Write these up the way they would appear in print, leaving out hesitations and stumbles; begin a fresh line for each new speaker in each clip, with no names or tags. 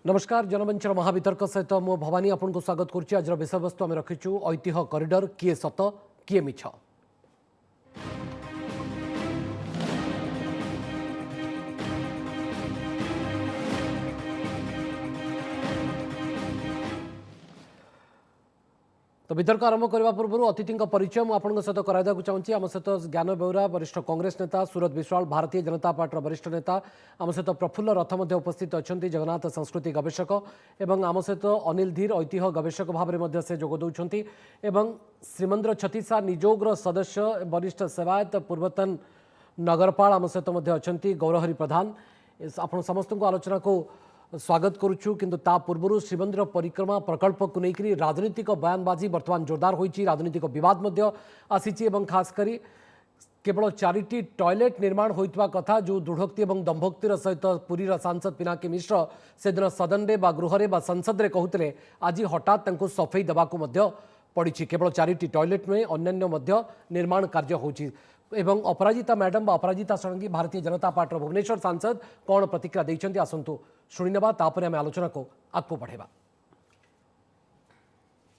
नमस्कार जनमंचर महावितर्क सहित मो भवानी आपन को स्वागत करुच्ची। आज विषय वस्तु आम रखीचु ऐतिह्य कॉरिडोर किए सत किए मिछ। तो वितर्क आरंभ करने पूर्व अतिथि परिचय मुझे सहित कराइदा चाहूँगी। आम सहित ज्ञान बेउरा वरिष्ठ कांग्रेस नेता, सूरत विश्वाल भारतीय जनता पार्टी वरिष्ठ नेता, आम सहित प्रफुल्ल रथ उपस्थित अच्छा जगन्नाथ संस्कृति गवेषक एवं आम सहित अनिल धीर ऐतिह्य गवेषक भाव में से जोगदौरान एवं श्रीमंद्र छत्तीसा निजोग्र सदस्य वरिष्ठ सेवायत पूर्वतन नगरपाल आम सहित अच्छा गौरहरि प्रधान। आप समस्त को आलोचना को स्वागत करुचु। किंतु ता पूर्व श्रीमंदिर परिक्रमा प्रकल्प को लेकर राजनीतिक बयानबाजी बर्तमान जोरदार होइछि। राजनीतिक विवाद मध्य आसीछि एवं खास करी केवल 4टी टॉयलेट निर्माण होइतबा कथा जो दृढ़ोक्ति और दंभोक्तिर सहित पुरीर सांसद पिनाकी मिश्र से दिन सदन रे बा गृह बा संसद रे कहूतिले आज हठात तांको सफेई देबाकू मध्य पड़ी। केवल 4टी टॉयलेट नुहे अन्य मध्य निर्माण कार्य होछि एवं अपराजिता मैडम बा अपराजिता षडंगी भारतीय जनता पार्टी भुवनेश्वर सांसद कौन प्रतिक्रिया देइछन्ति आसंतु शुणिनबा तापर आम आलोचना को आगू बढ़ेबा।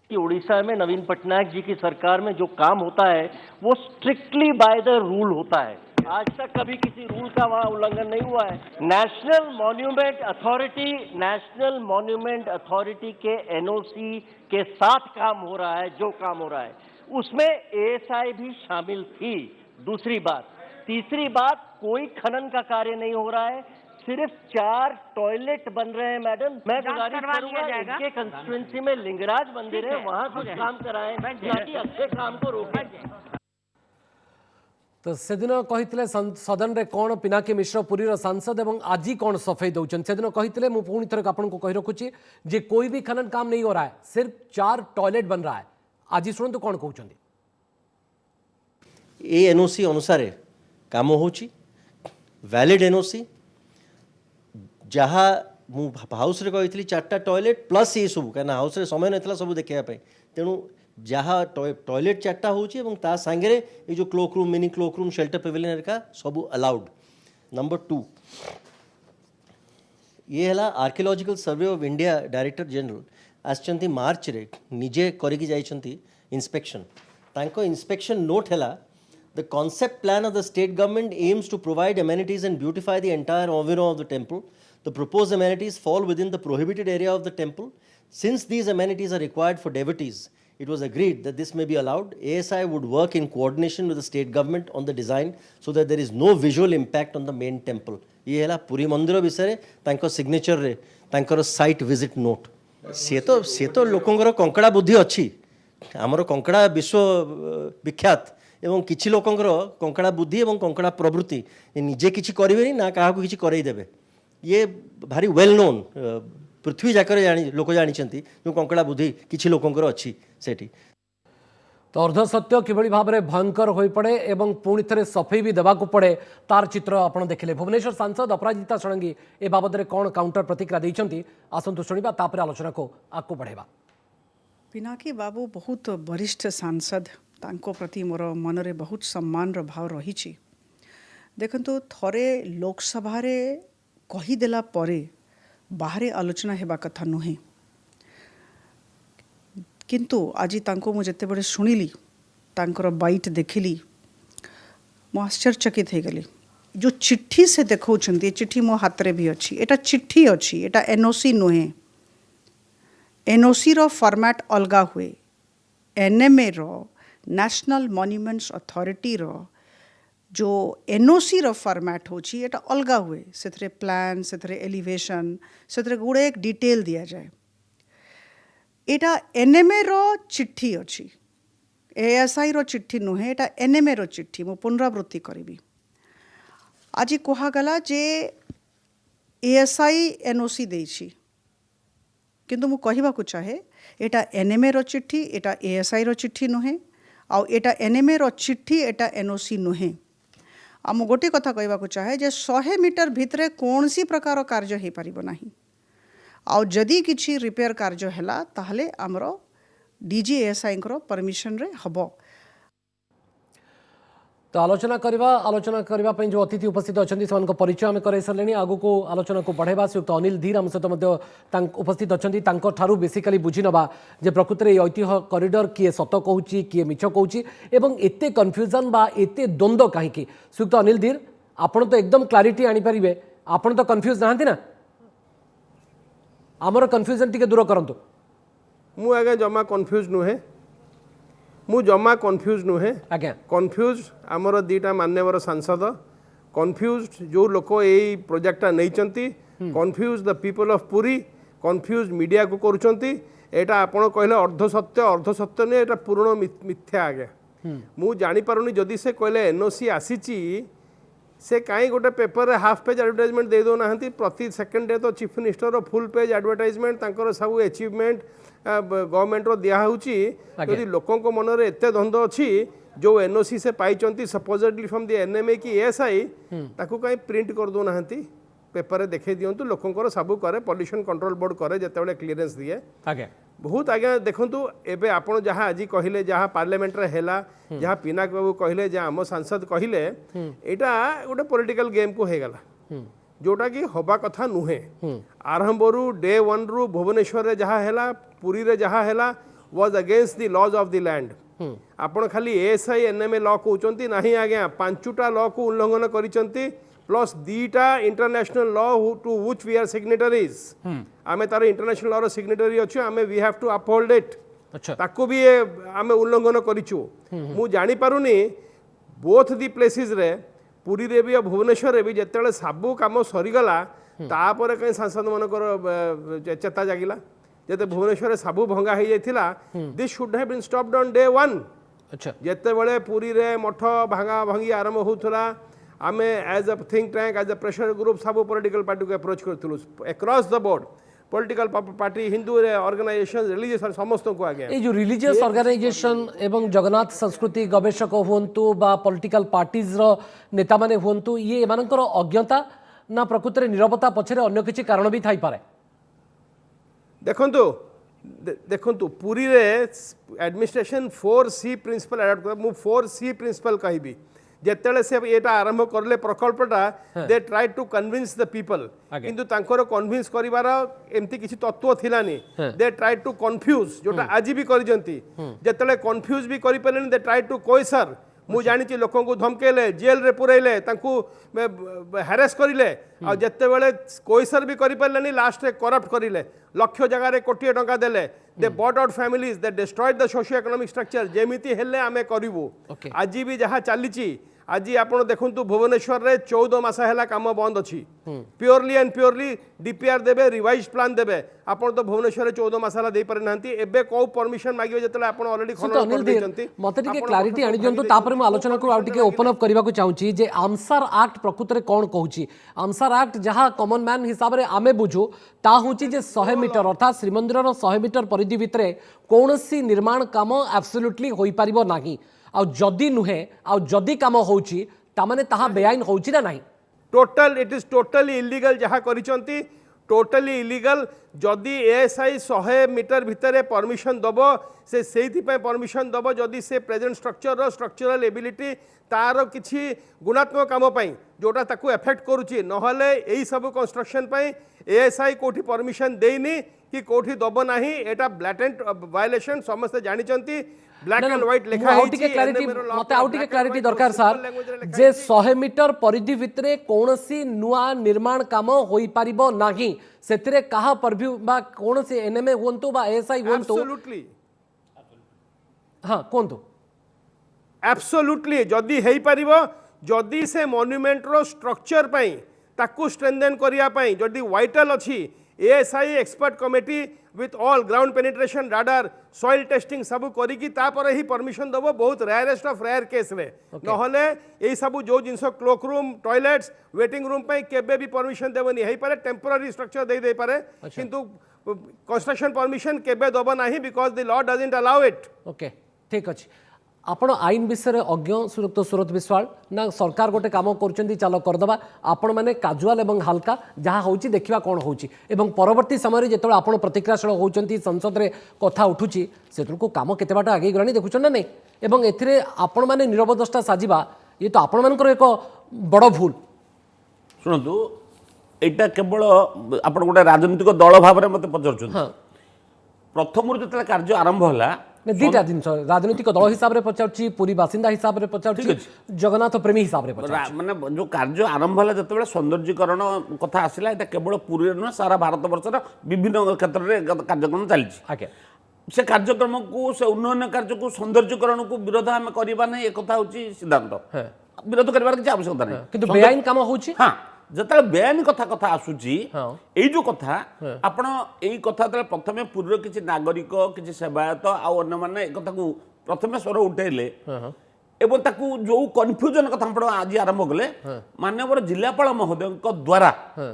कि उड़ीसा में नवीन पटनायक जी की सरकार में जो काम होता है वो स्ट्रिक्टली बाय द रूल होता है। आज तक कभी किसी रूल का वहां उल्लंघन नहीं हुआ है। नेशनल मॉन्यूमेंट अथॉरिटी के एनओसी के साथ काम हो रहा है। जो काम हो रहा है उसमें एएसआई भी शामिल थी। दूसरी बात, तीसरी बात, कोई खनन का कार्य नहीं हो रहा है, सिर्फ 4 टॉयलेट बन रहे हैं। मैडम, मैं गुजारिश करूंगा इनके कंस्टिट्यूएंसी में लिंगराज मंदिर है, वहां कुछ काम कराएं, ताकि अच्छे काम को रोकें।
तो से दिन कही सदन रे कौन पिनाकी मिश्र पुरीर सांसद एवं आज कौन सफेई दौरान से दिन कही पुणी थर आपको कही रखुच्छी जे कोई भी खनन काम नहीं हो रहा है, सिर्फ 4 टॉयलेट बन रहा है। आज शुणु कौन कहते
एनओसी अनुसार काम होची वैलिड एनओसी जहाँ हाउस रे कही 4टा टॉयलेट प्लस ये सब कहीं हाउस रे समय नहीं सब देखापी तेणु जहाँ टॉयलेट 4टा होता सांगे ये जो cloak room mini cloak room shelter pavilion का सब अलाउड। नंबर 2 ये है archaeological survey of India director general आसचंती मार्च रे निजे करके जाइछंती इंस्पेक्शन। तांको इंस्पेक्शन नोट है the concept plan of the state government aims to provide amenities and beautify the entire environment of the temple. The proposed amenities fall within the prohibited area of the temple. Since these amenities are required for devotees, it was agreed that this may be allowed. ASI would work in coordination with the state government on the design so that there is no visual impact on the main temple. ये है पुरी मंदिर विषय तांको signature रे तांकर site visit note से तो लोकंकर कंकड़ा बुद्धि अच्छी। आमर कंकड़ा विश्व विख्यात एवं किछि लोकंकर कंकड़ा बुद्धि एवं कंकड़ा प्रवृत्ति निजे किछि करेनि ना क्या किछि करईदेवे। ये भारी वेल नोन पृथ्वी जाकर लोक जानी जो कंकड़ा बुद्धि किछि लोकंकर अच्छी सेठी।
तो अर्धसत्य किभली भाव में भयंकर हो पड़े एवं पुणी थे सफेई भी देवाक पड़े तार चित्र आपड़ देखिले। भुवनेश्वर सांसद अपराजिता षडंगी ए बाबद में कौन काउंटर प्रतिक्रिया देइछन्ति आसंतु शुणिबा तापर आलोचना को आगू बढ़ेबा।
पिनाकी बाबू बहुत वरिष्ठ सांसद, तांको प्रति मोर मनरे बहुत सम्मान भाव रही। देखंतु थरे लोकसभा रे कहीदेला परे बाहरे आलोचना हेबा कथा नुहे, किंतु आज तांको मु जते बड़े शुणिली तांकर बाइट देखिली मो आश्चर्यचकित हो गली। जो चिट्ठी से देखौछंती चिट्ठी मो हाथ रे भी अच्छी, एटा चिट्ठी अच्छी, एटा एनओसी नुहे। एनओसी रो फॉर्मेट अलगा हुए, एनएमए रो नेशनल मॉन्यूमेंट्स अथॉरिटी रो जो एनओसी रो फॉर्मेट होची एटा अलगा हुए। से प्लान से एलिवेशन से गुड़े एक डिटेल दिया जाए। एटा एनएमए रो चिट्ठी अच्छी, एएसआई रो चिट्ठी नुहे, एटा एनएमए रो चिट्ठी। मु पुनरावृत्ति करी। आज कहगला जे एएसआई एनओसी देछि, किंतु मु कहबाकू चाहे एटा एनएमए रो चिट्ठी, एटा एएसआई रो चिट्ठी नुहे, आउ एटा एनएमए रो चिट्ठी, एटा एनओसी नुहे। आ मु गोटे कथा कहबाकू चाहे जे 100 मीटर भितरे कौन सी प्रकार कार्य हो पारिबो नाही। आउ जदि किछि रिपेयर कार्य हैला ताहले हमरो डीजी एएसआई को परमिशन रे हबो।
तो आलोचना करबा जो अतिथि उपस्थित अच्छा परिचय आम कर सारे आगु को आलोचना को बढ़ेबा श्रीयुक्त अनिल धीर आम सहित उपस्थित अच्छा बेसिकाली बुझी नवा जे प्रकृत में ऐतिह्य कॉरिडोर किए सत कहूँ किए मिछ कहूँ एवं एते कन्फ्यूजन बा एते द्वंद्व कहीं श्रीयुक्त अनिल धीर आपण तो एकदम क्लारिटी आनीपारे आपण तो कन्फ्यूज नहांती ना आमर कन्फ्यूजन टिके दूर करंतु
मु आगे जमा कन्फ्यूज नुहे मु जमा कन्फ्यूज नुहे
आज्ञा
कन्फ्यूज आमर दीटा मान्यवर सांसद कन्फ्यूज जो लोक यही प्रोजेक्टा नहीं confuse the people of Puri confuse media को करुँच एटा आपण कहले अर्ध सत्य नहीं एटा पूर्ण मिथ्या आगे मु जानी पारुनी जदि से कहले एनओसी आसीची से कहीं गोटे पेपर रे हाफ पेज एडवर्टाइजमेंट दे दो ना प्रति सेकेंड डे तो chief minister full page advertisement तांकर सब अचीवमेंट गवर्नमेंट रो दिया होची यदि लोकों को मन रे एते द्वंद्व अच्छी जो एनओसी से पाइचंती सपोजिटली फ्रॉम द एनएमए की एएसआई ताकू कहीं प्रिंट कर दो ना पेपर रे देखे दियंतु लोकों सब करे पॉल्यूशन कंट्रोल बोर्ड करे जेतेबेले क्लियरेंस दिए
आज्ञा
बहुत आज्ञा देखंतु एबे आपण जहाँ आज कहले जहाँ पार्लियामेंट रे हैला जहाँ पिनाक बाबू कहले जहाँ आम सांसद कहले एटा गोटे पॉलिटिकल गेम को हेगला जोटा कि हवा कथा नुहे आरंभरू डे वन रु भुवनेश्वर रे जहाँ हैला पुरी रे जहाँ हैला was against the laws of the land आपण खाली एएसआई एनएमए लॉ कहउचंती नाही आज्ञा पांचटा लॉ को उल्लंघन करिसंती प्लस दीटा international law to which we are signatories आमे तार इंटरनेशनल लॉ रो सिग्नेटरी अछि आमे we have to uphold it
अच्छा
ताकू भी आमे उल्लंघन करिछु मु जानि पारुनी बोथ दी प्लेसेस रे पुरी रे भी भुवनेश्वर रे भी जेतेले सबु काम सरीगला तापर कहीं सांसद मनकर चेता जागिला जेते भुवनेश्वर रे सबु भंगा हो जाइथिला this should have been stopped on day one
अच्छा
जेते बेले पुरी रे मठ भांगा भांगी आरंभ होउथला आमे as a think tank as a pressure group सब पॉलिटिकल पार्टी को अप्रोच करथुलु across the board political party Hindu organisation religious समस्त को आगे
ये जो रिलीजियस ऑर्गेनाइजेशन एवं जगन्नाथ संस्कृति गवेषक हुंतु बा पॉलिटिकल पार्टीज रो नेता माने हुंतु ये एमानकर अज्ञता ना प्रकृत रे निरवता पछरे अन्य किछि कारण भी थाई पारे
देखंतु पुरी रे एडमिनिस्ट्रेशन 4C प्रिंसिपल अडॉप्ट कर मु 4C प्रिंसिपल कहबी जेतेले से एटा आरंभ करले प्रकल्पटा they try to convince the people किंतु तांकर कन्विंस करिवार एमती किछि तत्व थिलानी दे ट्राई टू कंफ्यूज जोटा आज भी करिजंती जेतेले कंफ्यूज भी करि पलेनी दे ट्राई टू कोइसर मु जानिछि लोकों को धमकेले जेल रे पुरैले तांकू हैरेस करिले आ जेते बेले कोइसर भी करि पलेनी लास्ट रे करप्ट करिले लक्ष जगह रे कोटी टंका देले they bought out families they destroyed the socio economic structure जेमिति हेले आमे करिवु आज भी जहाँ चलीची आज आप देखु भुवनेश्वर रे 14 मास है काम बंद अच्छी प्योरली एंड प्योरली डीपीआर देबे रिवाइज प्लान देबे आपन तो भुवनेश्वर रे 14 मास दे पारे नांती एबे को परमिशन मागियो जतले आपन ऑलरेडी खनन कर देचंती
मते टिके क्लैरिटी आनि दियंतु तापर म आलोचना को आउ टिके ओपन अप करबा को चाहूची जे आमसार एक्ट प्रकृत रे कोन कहूची आमसार एक्ट जहां कॉमन मैन हिसाब रे आमे बुझू ता होची जे 100 मीटर अर्थात श्रीमंदिर रो 100 मीटर परिधि भितरे कोनोसी निर्माण काम एब्सोल्युटली होई परिबो नाही आ जदि नुहे आ जदि काम होची तामाने ताहा बेआईन होची ना नाही
total it is totally illegal जहाँ करिसंती टोटली इलीगल जदि एएसआई 100 मीटर भितर परमिशन दबो से सेहिथि पे परमिशन दबो जदि से प्रेजेंट स्ट्रक्चर रो स्ट्रक्चरल एबिलिटी तार किछि गुणात्मक काम पई जोटा ताकू एफेक्ट करूची नहले एई सब कंस्ट्रक्शन पई एएसआई कोठी परमिशन देइनी कि कोठी दबो नाही एटा ब्लैटेंट वायलेशन समस्त जानिचंती ब्लैक एंड व्हाइट लिखा है
आउटिके क्लैरिटी मते आउटिके क्लैरिटी दरकार सर जे 100 मीटर परिधि भितरे कोनोसी नुआ निर्माण काम होई परिबो नाही सेतिरे कहा परव्यू बा कोनोसी एनएमए होंतु बा एएसआई होंतु
एब्सोल्युटली
हां कोंतु
एब्सोल्युटली जदि हेई परिबो जदि से मॉन्यूमेंट रो स्ट्रक्चर पई ताकू स्ट्रेंथन करिया पई जदि वाइटल अछि ASI expert committee with all ground penetration radar soil testing सब करिकी तापर ही परमिशन दबो बहुत रेयरेस्ट ऑफ रेयर केस रे नहले एई सब जो जिंस cloak room toilets waiting room पे केबे भी परमिशन देबनी हेई पारे टेम्पररी स्ट्रक्चर दे पारे किंतु कंस्ट्रक्शन परमिशन केबे दबो नाही because the law doesn't allow it
okay ठीक अछि आपण आईन विषय अज्ञ सुरक्त सुरत विश्वाल ना सरकार गोटे काम कर चल करदबा आपण मैंने काजुआल एवं हाल्का जहाँ होची देखिबा कौन होची एवं परवर्ती समय जो आप प्रतिक्रियाशील होती संसद में कथा उठुची से काम केते बाट आगे गलानी देखुछन ना नहीं एवं एथिरे आपण माने निरवदष्टा साजिबा ये तो आपण मानकर एक बड़ भूल
शुणु एटा केवल आपण गोटे राजनीतिक दल भाव में मत पचार
हाँ
प्रथम जो कार्य आरंभ है
दीटा जिन राजनीतिक दल हिसाब से पचार पूरी बासिंदा हिसाब से पचार जगन्नाथ प्रेमी हिसाब से पचार
माने जो कार्य आरंभ है जो सौंदर्यीकरण कथा आसला ये केवल पुरी नुह सारा भारत वर्षर विभिन्न क्षेत्र में कार्यक्रम चली
आगे
से कार्यक्रम को से उन्नयन कार्य को सौंदर्यीकरण को विरोध आम करवा ना एक कथा हूँ सिद्धांत विरोध कर किसी आवश्यकता नहीं
किंतु बेआईन काम होची
हाँ जिते बेआईन कथा कथा आसूची
हाँ।
ये जो कथा आपण यही कथा प्रथम पूर्व किसी नागरिक किसी सेवायत आने मैंने एक कथा को प्रथम स्वर उठेले एवं ताकू जो कन्फ्यूजन कथा आपण आज आरंभ कले माननीय जिलापाल महोदय द्वारा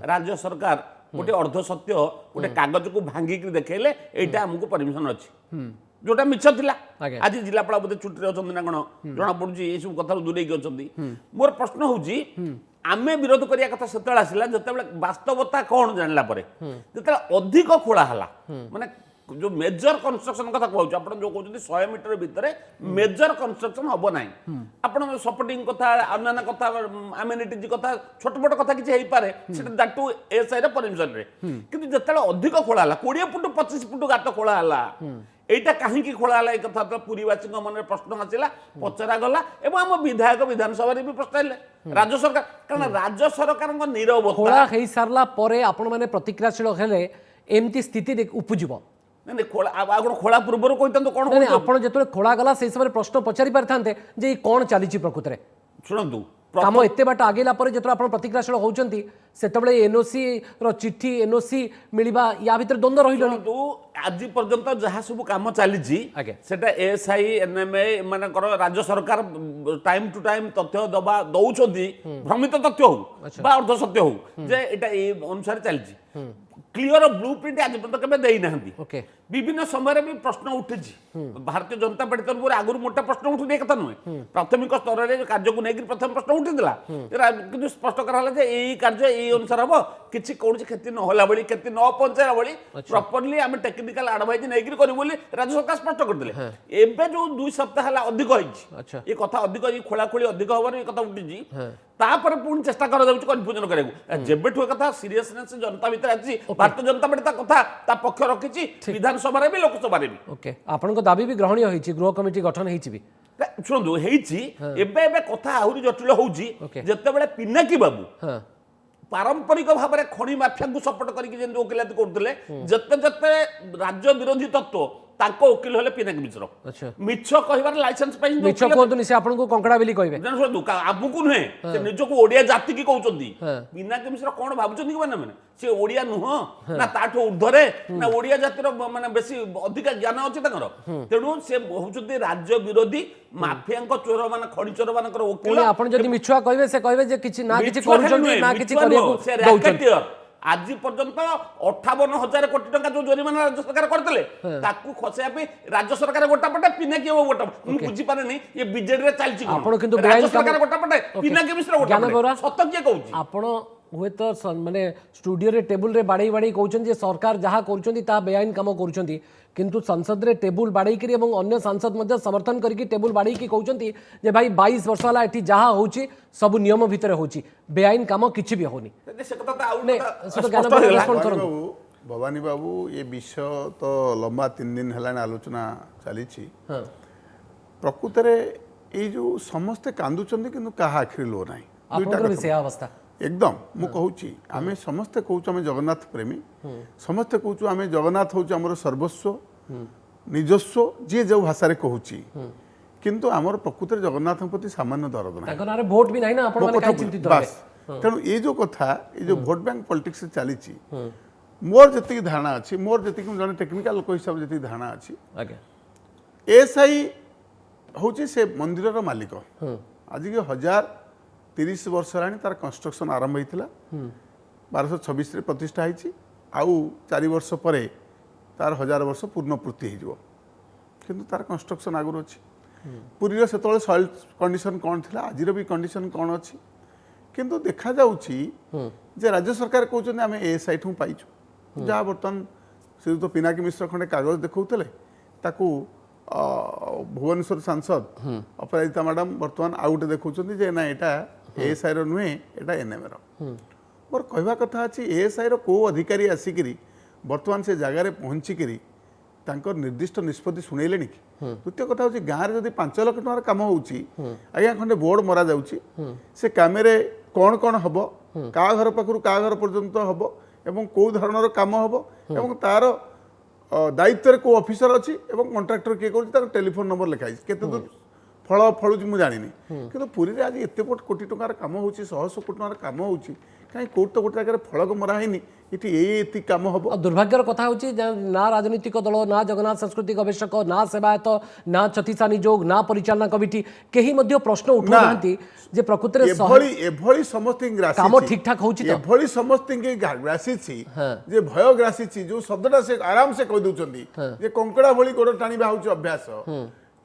राज्य सरकार गोटे अर्ध सत्य गोटे कागज को भांगिक देखेले एटा हमको परमिशन अच्छी जोटा मिछ थिला
आगे।
आज जिलापाल बोधे छुट्टी अच्छी ना कौन जना पड़ी ये सब कथा दूरे अच्छी मोर प्रश्न हूँ आमे विरोध करिया कथा सेते आसला जते वास्तवता कौन जानला परे जते अधिक खोला हला माने जो मेजर कंस्ट्रक्शन कथा कहूँ आप जो कहते 100 मीटर भितर मेजर कंस्ट्रक्शन हम ना आप सपोर्टिंग कथा अन्य कथा आमेनिटीज कथा छोट मोट कथा किसी पारे दैट टू एसआई रे परमिशन रे किंतु जते अधिक खोला हला 20 फुट 25 फुट गात खोला हला एटा कहीं खोला हला कथा तो पुरीवासी मन में प्रश्न आसला पचरा गला एवं आम विधायक विधानसभा भी प्रश्न आइले राज्य सरकार कारण राज्य सरकार नीरवता
खोला हो सारा पर आपण मैंने प्रतिक्रियाशील हेले एमती स्थिति उपजिव
नहीं खोला पूर्व कहते कौन
नहीं आपण जो खोला गला से समय प्रश्न पचारि पारिथांते जे कौन चली प्रकृत में
शुणु
काम एत बाट आगेला जो आप प्रतिक्रियाशील होती से एनओसी चिठी एनओसी मिलवा या भीतर द्वंद्व रही
आज पर्यंत जहाँ सब कम चली
आगे।
सेटा एएसआई एनएमए मानकर राज्य सरकार टाइम टू टाइम तथ्य दबा दौरान भ्रमित तथ्य हो अर्ध सत्य हो जे एटा ए अनुसार चली क्लियर ब्लू प्रिंट आज पर्यंत केबे देई नाहंती
ओके
विभिन्न समय भी प्रश्न उठी भारतीय जनता पार्टी तरफ आगुरी मोटा प्रश्न उठुनी कथा नुहे प्राथमिक स्तर में कार्य को लेकर प्रथम प्रश्न उठीला कि स्पष्ट कराला यही कार्य यही अनुसार हम किसी कौन क्षति नहला भाई क्षति न पहुंचाला भाई प्रॉपर्ली आम टेक्निकल एडवाइज नहीं करूँ राज्य सरकार स्पष्ट करते एवं जो 2 सप्ताह है अधिक
अच्छा।
ये कथा अधिक खोलाखोली अधिक हबार ये कथा उठी तापर पुणी चेष्टा कन्फ्यूजन करा जेबेठू कथा सीरियसनेस जनता भीतर आसी भारतीय जनता पार्टी कथा पक्ष रखी विधानसभा भी लोकसभा भी
ओके आपन दाबी भी ग्रहणीय होईची गृह कमिटी गठन होईची भी
शुणु एबे कथा आहरी जटिल होउची
Okay.
जेतेबेले पिनाकी बाबू
हाँ
पारंपरिक भाव में खनि माफिया को सपोर्ट करके वकिलाती करते जते जते राज्य विरोधी तत्व ताको वकील हेले पिनाकी मिश्र
अच्छा
मिछ कहबार लाइसेंस पाई
मिछ कहतुनी से आपन को कंकड़ा बेली कहबे
आमको नुहे से निजको ओडिया जाति की कहउचंदी पिनाकी मिश्र कोन भाबुचंदी कि माने से ओडिया नुह ना ताठो ऊर्ध्वरे ना ओडिया जातिर माने बेसी अधिक ज्ञान अछि तकर तेणु से होउचंदी राज्य विरोधी माफिया चोर मान खनि चोर मानकर वकील
आपन जदि मिछुआ कहबे से कहबे जे किछि ना किछि करूचंदी ना किछि करियो दउचंदी
आज पर्यंत 58,000 कोटी टंका जो जोरिमाना राज्य सरकार करते ताकू खसेया पे राज्य सरकार गोटा पटे पिनाकी गोटा मु बुझी पारे नहीं ये बीजेडी रे चलची
आपण किंतु
राज्य सरकार गोटा पटे पिनाकी मिश्र गोटा पटे सत्य के कहउची
आपण हुए तो माने स्टूडियो रे टेबुल रे बाड़ई बाड़ई कहउचन जे सरकार जहाँ करूचंदी ता बेआईन काम करूचंदी किंतु संसद रे टेबुल बाड़ई करी एवं अन्य सांसद मध्य समर्थन करके टेबुल बाड़ई की कहउचंदी जे भाई 22 वर्ष वाला एठी जहाँ होची सब नियम भितर होची बेआईन काम किछि भी होनी
से कथा तो आउ
ने से तो ज्ञान बाबू रेस्पॉन्ड करन
भवानी बाबू ये विषय तो लंबा 3 दिन हेलानी आलोचना चली
हां
प्रकृत रे ये जो समस्ते कांदुचंदी किंतु काहा आखिर लो नाही
आपन विषय अवस्था
एकदम मु कहूची आमे समस्ते कहूछु आमे जगन्नाथ प्रेमी समस्ते कहूछु आमे जगन्नाथ होछु हमर सर्वस्व निजस्व जे जो भाषा रे कहूची किंतु हमर प्रकृत रे जगन्नाथ प्रति सामान्य दरद नाही
ताको नारे वोट भी नाही ना आपण माने काई चिंतित होबे
तेणु ये जो कथा ये जो भोट बैंक पॉलिटिक्स चली मोर जति धारणा अच्छी मोर जति जन टेक्निकल लोक हिसाब जति धारणा अच्छी
आगे
एसआई हूँ से मंदिर मालिक आज के 1030 वर्ष है तार कंस्ट्रक्शन आरंभ होता 1226 प्रतिष्ठा होती आउ 4 वर्ष पर तार 1000 वर्ष पूर्ण पूर्ति हो किंतु तार कंस्ट्रक्शन आगुरी अच्छी पुरीर से सॉइल कंडीशन कौन थी आज भी कंडीशन कौन अच्छी किंतु देखा जाउची जे राज्य सरकार कहते आम एएसआई ठूँ पाइचु जहाँ बर्तमान श्रीयुक्त पिनाकी मिश्र खंडे कागज देखते ताकू भुवनेश्वर सांसद अपराजिता मैडम बर्तमान आउ गोटे देखुं जे ना यहाँ एएसआई नुहे यहाँ एनएम मोर कहवा कथा अच्छी एएसआई रो अधिकारी आसिक बर्तमान से जगार पहुँचिकी निर्दिष्ट निष्पत्ति शुणेले कि द्वितीय कथा हूँ गाँव में जब 5 लाख टकर कम होगा खंडे बोर्ड मरा जाऊँगी से कम कौन कौन हम क्या घर पाखु क्या घर पर्यंत हम एवं कौ धरणर कम हम एवं तार दायित्व को ऑफिसर अच्छी कंट्राक्टर किए कर टेलीफोन नंबर लिखाई केते दूर फल फलुची मुझे जानी कि पुरी में आज एत कोटी टकर कम हो 100 कोटी टकर कम हो कहीं कौट तो गोटे जगह फलक मरा है ये कम हम
दुर्भाग्यर कथा होची ना राजनीतिक दल ना जगन्नाथ संस्कृति गवेषक ना सेवायत ना छत्तीसा निजोग ना परिचालना कमिटी कहीं मध्य प्रश्न उठु नांती जे प्रकृति रे
एभली समस्त
काम ठीक ठाक होची तो
एभली समस्त ग्रासीछि जे भय ग्रासीछि जो शब्दटा से आराम से कह दउचंदी जे कंकड़ा भली गोड़ टाणीबा होची अभ्यास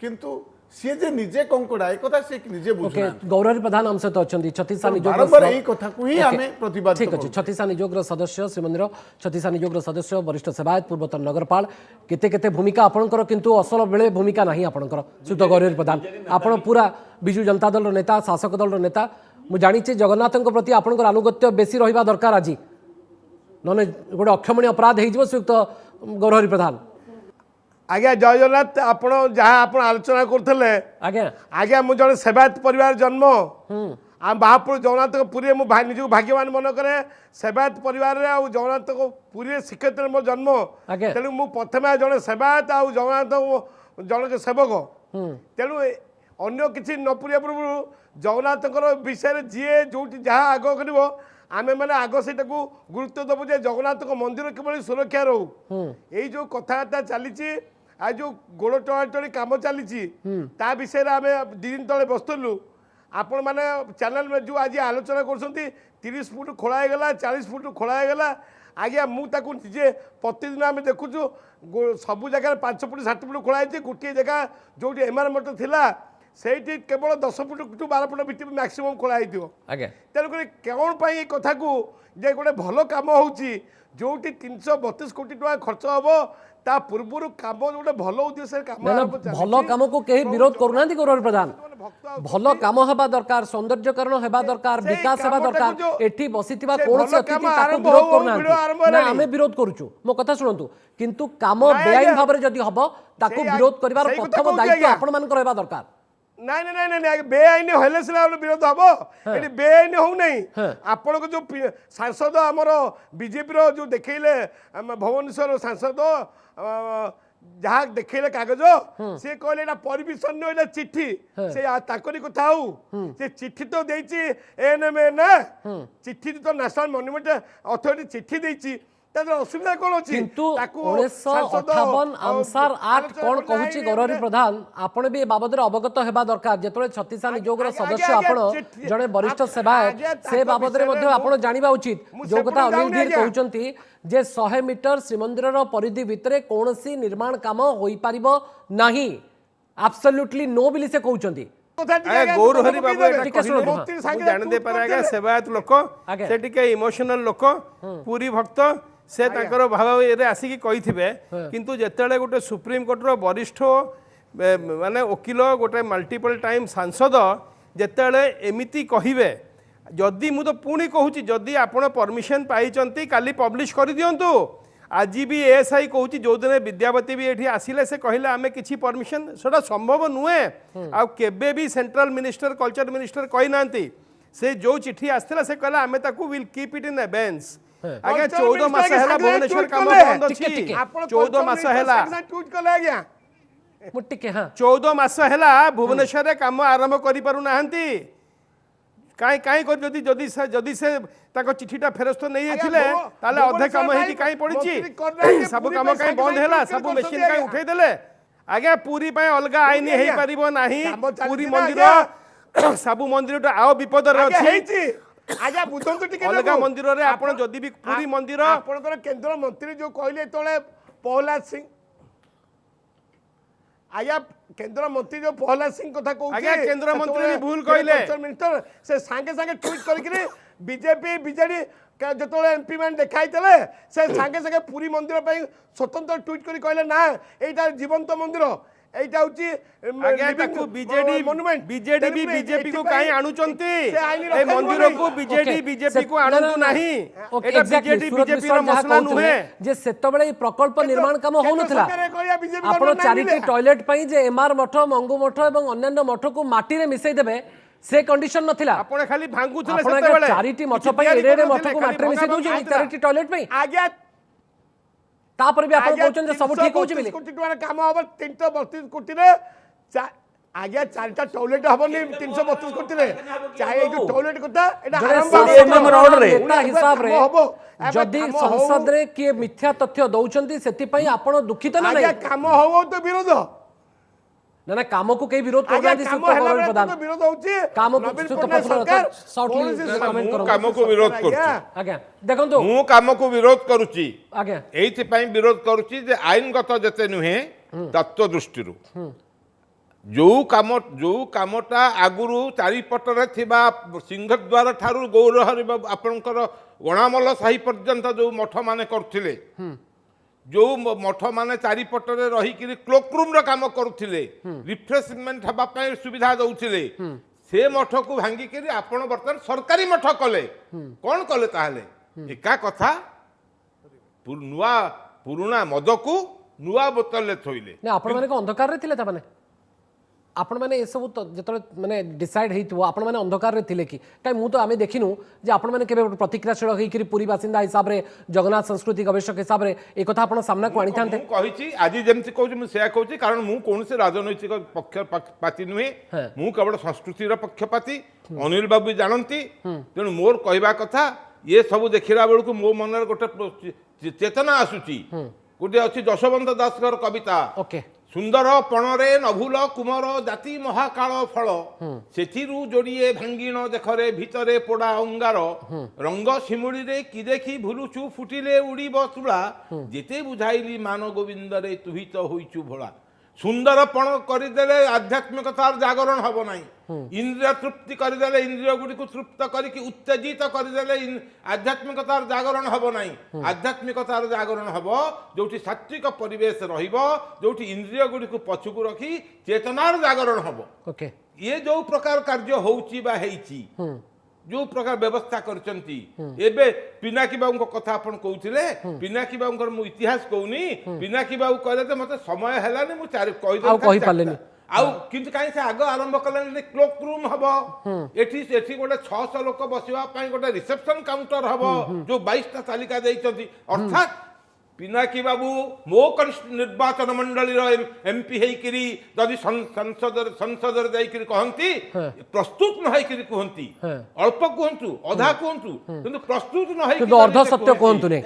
किंतु सी जे निजे कंकड़ा एक कथा से निजे बुझना
गौरव प्रधान हम सहित अच्छा छत्तीसा निजोग
बारंबार यही कथा को ही हमें प्रतिवाद
ठीक अच्छे छत्तीसा निजोग सदस्य श्रीमंदिर छत्तीसा निजोग सदस्य वरिष्ठ सेवायत पूर्वतन नगरपाल केते केते भूमिका आपणकर किंतु असल बेले भूमिका नहीं आपणकर श्रीयुत गौरव प्रधान आपण पूरा बिजु जनता दल नेता शासक दल नेता मु जानी जगन्नाथ प्रति आपणकर अनुगत्य बेसी रहिबा दरकार आज नने गोटे अक्षमणीय अपराध हो श्रीयुक्त गौरव प्रधान
आज्ञा जय जगन्नाथ आपण जहाँ आप आलोचना करते
आज्ञा
आज्ञा मु जन सेवायत परिवार जन्म आ महापुर जगन्नाथ पुरी मु निजक भाग्यवान मन करे सेवायत परिवार रे आ जगन्नाथ पुरी श्रीक्षेत्र मो जन्म
आज्ञा
तेणु मु प्रथमे जड़े सेवायत आ जगन्नाथ जन सेवक तेणु अन्य किसी न पुरिया पूर्व जगन्नाथ विषय जी जो जहाँ आग कर आमे मैंने आग से गुरुत्व दबु जे जगन्नाथ मंदिर किभली सुरक्षा रो यही जो कथबार्ता चली आज जो गोड़ टणाटणी कम चली ता विषय आम 2 दिन तले बसलु आपण मैंने चैनल में जो आज आलोचना कर 30 फुट खोलागला 40 फुट खोलागला आज्ञा मुझे प्रतिदिन आम देखुचु सबू जगह 5 फुट 7 फुट खोलाई गोटे जगह जो एनवायरमेंट थिला से केवल 10 फुट टू 12 फुट भितर मैक्सिमम खोलाई तेणुक कौन पाई कथा को जे गोटे भल कम होची जो 332 कोटी टका खर्च हम ता पूर्व कम गोटे भल उद्देश्य काम
भल कम को कहीं विरोध करूना गौरव प्रधान भल कम हवा दरकार सौंदर्यकरण हवा दरकार विकास हवा दरकार एठी बसिथिबा कोनसी अतिथि ताको विरोध करूना आमे विरोध करूछु मो कथा सुनंतु किंतु काम बेआईन भाबरे जदी हबो ताको विरोध करिवार प्रथम दायित्व आपण मानकर हेबा दरकार
नहीं नहीं नहीं नहीं बेआईन हेले सिना विरोध हम ये बेआईन हो नहीं आपण को जो सांसद आमर बीजेपी रो जो देखैले भुवनेश्वर सांसद जहाँ देखैले कागज से कहले एटा परमिशन नो एटा चिट्ठी से ताकरी कथा हो से चिट्ठी तो देछि एनएमए ना चिट्ठी तो नेशनल मॉन्यूमेंट अथॉरिटी चिट्ठी देछि असुविधा कौन अच्छी
किंतु 1958 आंसार एक्ट कौन कहूँ गौरव प्रधान आपण भी बाबद अवगत होगा दरकार जो छत्तीसा निजोग सदस्य आपण जड़े वरिष्ठ सेवायत से बाबद आप जानवा उचित जो कथा अनिल धीर कहते जे 100 मीटर श्रीमंदिर परिधि भितर कौन निर्माण काम हो पारिबो नाही एब्सोल्युटली नो बिली से कहते
गौरहरि बाबू जान दे पारे सेवायत लोक से टिके इमोशनल लोक पूरी भक्त से ताकर भाव ये आसिक कही किंतु जिते गोटे सुप्रीम कोर्टर वरिष्ठ माने वकिल गोटे मल्टीपल टाइम सांसद जिते एमती कहे जदि मु तो पुणी कहूँ जदि आपण परमिशन पाई काली पब्लिश कर दिंतु आज भी एएसआई कहूँ जो दिन विद्यावती भी ये आसिले से कहले आमे किसी परमिशन सेटा संभव नुहे आबे भी सेंट्रल मिनिस्टर कल्चर मिनिस्टर कही ना से जो चिट्ठी आसला से कहला आमे ताकू विल कीप इट इन एबेंस आगे 14 मास हैला भुवनेश्वर काम बंद अछि 14 मास हैला ट्वीट कले आज्ञा
मुट्टिके हां
14 मास हैला भुवनेश्वर रे काम आरंभ करि पारु नाहंती काई काई कर जदी से ताको चिट्ठीटा फेरस्त नहीं आथिले ताले अधे काम हे कि काई पड़िछि सब काम काई बंद हैला सब मशीन काई उठै देले आगे पूरी पय अलगा आईन हे परिबो नाही पूरी मंदिर सब मंदिर तो आओ विपद रे अछि आजा बुझन तो टिके अलगा मंदिर रे आपण जदी भी पूरी मंदिर आपनकर केंद्र मंत्री जो कहले तळे प्रहलाद सिंह आया केंद्र मंत्री जो प्रहलाद सिंह कथा कहू आगे केंद्र मंत्री भी भूल कहले मिनिस्टर से सांगे सांगे ट्वीट करके बीजेपी बीजेडी जो एमपी मैंने देखाई से सांगे सांगे पूरी मंदिर स्वतंत्र ट्वीट कर कहले ना यहाँ जीवंत मंदिर
এইটা হচ্ছে
ଆଜ୍ଞା ତାକୁ ବିଜେଡି ବିଜେଡି ବି ବିଜେପି କୁ କାହିଁ ଆଣୁଛନ୍ତି ଏ ମନ୍ଦିରକୁ ବିଜେଡି ବିଜେପି କୁ ଆଣନ୍ତୁ ନାହିଁ ଏଟା ବିଜେଡି ବିଜେପି ର ମସଲା ନୁହେଁ
ଯେ ସେତେବେଳେ এই প্রকল্প নির্মাণ কাম হউনথিলা ଆପଣ ଚାରିଟି ଟଏଲେଟ ପାଇଁ ଯେ ଏମଆର ମଠ ମଙ୍ଗୁ ମଠ ଏବଂ ଅନ୍ୟାନ୍ୟ ମଠକୁ ମାଟିରେ ମିଶେଇ ଦେବେ ସେ କଣ୍ଡିସନ ନଥିଲା
ଆପଣ ଖାଲି ଭାଙ୍ଗୁଥିଲେ
ଆପଣ
ସେତେବେଳେ
ଚାରିଟି ମଠ ପାଇଁ ଏଡେ ମଠକୁ ମାଟିରେ ମିଶେଇ ଦଉଛନ୍ତି ଚାରିଟି ଟଏଲେଟ ପାଇଁ
আগে
ତାପରେ ବି ଆପଣ କହୁଛନ୍ତି ଯେ ସବୁ ଠିକ ହଉଛି ବୋଲି
কোটি টাকার কাম হব 332 কোটি রে আগে চারটা টয়লেট হবনি 332 কোটি রে চাই এই যে টয়লেট কথা এটা
ଜଣେ
আরম্ভ
ଶାସନ
ରୋଡରେ
ନେତା ହିସାବରେ
ହବ। ଏବେ
ଯଦି
କାମ
ସଂସଦରେ କିଏ ମିଥ୍ୟା ତଥ୍ୟ ଦଉଛନ୍ତି ସେଥିପାଇଁ ଆପଣ ଦୁଃଖିତ ନା
আগে
ନାହିଁ
কাম হব তো বিরোধ
ନା ନା କାମକୁ କେହି ବିରୋଧ
আগে
କରୁନାହାନ୍ତି
কাম
ସୁପ୍ତ
ହେଲା
ପ୍ରବୀଣ
ବେଳେ
ପ୍ରଧାନ
তো ବିରୋଧ হচ্ছে
କାମକୁ
ନବୀନ
ସୁପ୍ତ
ପଟ୍ଟନାୟକ
ପ୍ରବୀଣ
ସରକାର
shortly
କୌଣସି
comment
ମୁଁ
କରନ୍ତୁ।
କାମକୁ ବିରୋଧ କରୁଛି
ଆଜ୍ଞା ଦେଖନ୍ତୁ
ମୁଁ କାମକୁ ବିରୋଧ କରୁଛି
ଆଜ୍ଞା
ଏଇଥିପାଇଁ ବିରୋଧ କରୁଛି ଯେ ଆଇନଗତ ଯେତେ ନୁହେଁ ତତ୍ତ୍ୱ ଦୃଷ୍ଟିରୁ ଯୋଉ କାମଟା ଆଗରୁ ଚାରିପଟରେ ଥିବା ସିଂହଦ୍ୱାର ଠାରୁ ଗୌରହରି ଆପଣଙ୍କର ଗଣାମଲ ସାହି ପର୍ଯ୍ୟନ୍ତ ଯୋଉ ମଠ ମାନେ କରୁଥିଲେ ଯୋଉ ମଠ ମାନେ ଚାରିପଟରେ ରହିକିରି କ୍ଲୋକ୍ ରୁମ୍ର କାମ କରୁଥିଲେ ରିଫ୍ରେଶମେଣ୍ଟ ହେବା ପାଇଁ ସୁବିଧା ଦଉଥିଲେ ସେ ମଠକୁ ଭାଙ୍ଗିକିରି ଆପଣ ବର୍ତ୍ତମାନ ସରକାରୀ ମଠ କଲେ କ'ଣ କଲେ ତାହେଲେ ଏକା କଥା ନୂଆ ପୁରୁଣା ମଦକୁ ନୂଆ ବୋତଲରେ ଥୋଇଲେ
ନା ଆପଣମାନେ କ'ଣ ଅନ୍ଧକାରରେ ଥିଲେ ତାମାନେ ଆପଣମାନେ ଏସବୁ ଯେତେବେଳେ ମାନେ ଡିସାଇଡ୍ ହେଇଥିବ ଆପଣମାନେ ଅନ୍ଧକାରରେ ଥିଲେ କି କାହିଁ ମୁଁ ତ ଆମେ ଦେଖିନୁ ଯେ ଆପଣମାନେ କେବେ ପ୍ରତିକ୍ରିୟାଶୀଳ ହେଇକିରି ପୁରୀ ବାସିନ୍ଦା ହିସାବରେ ଜଗନ୍ନାଥ ସଂସ୍କୃତି ଗବେଷକ ହିସାବରେ ଏ କଥା ଆପଣ ସାମ୍ନାକୁ ଆଣିଥାନ୍ତେ
ମୁଁ କହିଛି ଆଜି ଯେମିତି କହୁଛି ମୁଁ ସେୟା କହୁଛି କାରଣ ମୁଁ କୌଣସି ରାଜନୈତିକ ପକ୍ଷପାତୀ ନୁହେଁ ମୁଁ କେବଳ ସଂସ୍କୃତିର ପକ୍ଷପାତୀ ଅନିଲ ବାବୁ ଜାଣନ୍ତି ତେଣୁ ମୋର କହିବା କଥା ଇଏ ସବୁ ଦେଖିଲା ବେଳକୁ ମୋ ମନରେ ଗୋଟେ ଚେତନା ଆସୁଛି ଗୋଟେ ଅଛି ଯଶୋବନ୍ତ ଦାସଙ୍କର କବିତା
ଓକେ
ସୁନ୍ଦର ପଣରେ ନଭୁଲ କୁମର ଜାତି ମହାକାଳ ଫଳ ସେଥିରୁ ଯୋଡ଼ିଏ ଭାଙ୍ଗିଣ ଦେଖରେ ଭିତରେ ପୋଡ଼ା ଅଙ୍ଗାର ରଙ୍ଗ ଶିମୁଳିରେ କି ଦେଖି ଭୁଲୁଛୁ ଫୁଟିଲେ ଉଡ଼ିବ ତୁଳା ଯେତେ ବୁଝାଇଲି ମାନ ଗୋବିନ୍ଦରେ ତୁହିତ ହୋଇଛୁ ଭୋଳା ସୁନ୍ଦର ପଣ କରିଦେଲେ ଆଧ୍ୟାତ୍ମିକତାର ଜାଗରଣ ହବ ନାହିଁ ଇନ୍ଦ୍ରିୟ ତୃପ୍ତି କରିଦେଲେ ଇନ୍ଦ୍ରିୟ ଗୁଡ଼ିକୁ ତୃପ୍ତ କରିକି ଉତ୍ତେଜିତ କରିଦେଲେ ଆଧ୍ୟାତ୍ମିକତାର ଜାଗରଣ ହବ ନାହିଁ ଆଧ୍ୟାତ୍ମିକତାର ଜାଗରଣ ହବ ଯୋଉଠି ସାତ୍ବିକ ପରିବେଶ ରହିବ ଯୋଉଠି ଇନ୍ଦ୍ରିୟ ଗୁଡ଼ିକୁ ପଛକୁ ରଖି ଚେତନାର ଜାଗରଣ ହବ
ଓକେ
ଇଏ ଯୋଉ ପ୍ରକାର କାର୍ଯ୍ୟ ହଉଛି ବା ହେଇଛି ଯୋଉ ପ୍ରକାର ବ୍ୟବସ୍ଥା କରିଛନ୍ତି ଏବେ ପିନାକୀ ବାବୁଙ୍କ କଥା ଆପଣ କହୁଥିଲେ ପିନାକୀ ବାବୁଙ୍କର ମୁଁ ଇତିହାସ କହୁନି ପିନାକୀ ବାବୁ କହିଲେ ଯେ ମତେ ସମୟ ହେଲାନି ମୁଁ
କହିପାରିଲେନି
ଆଉ କିନ୍ତୁ କାହିଁ ସେ ଆଗ ଆରମ୍ଭ କଲେନି କ୍ଲୋକ୍ ରୁମ୍ ହବ ଏଠି ଗୋଟେ 600 ଲୋକ ବସିବା ପାଇଁ ଗୋଟେ ରିସେପସନ କାଉଣ୍ଟର ହବ ଯୋଉ 22ଟା ତାଲିକା ଦେଇଛନ୍ତି ଅର୍ଥାତ ପିନାକୀ ବାବୁ ମୋ ନିର୍ବାଚନ ମଣ୍ଡଳୀର ଏମପି ହେଇକିରି ଯଦି ସଂସଦରେ ଯାଇକିରି କହନ୍ତି ପ୍ରସ୍ତୁତ ନ ହେଇକିରି କୁହନ୍ତି ଅଳ୍ପ କୁହନ୍ତୁ ଅଧା କୁହନ୍ତୁ କିନ୍ତୁ ପ୍ରସ୍ତୁତ ନ ହେଇକି
ଅର୍ଧ ସତ୍ୟ କୁହନ୍ତୁନି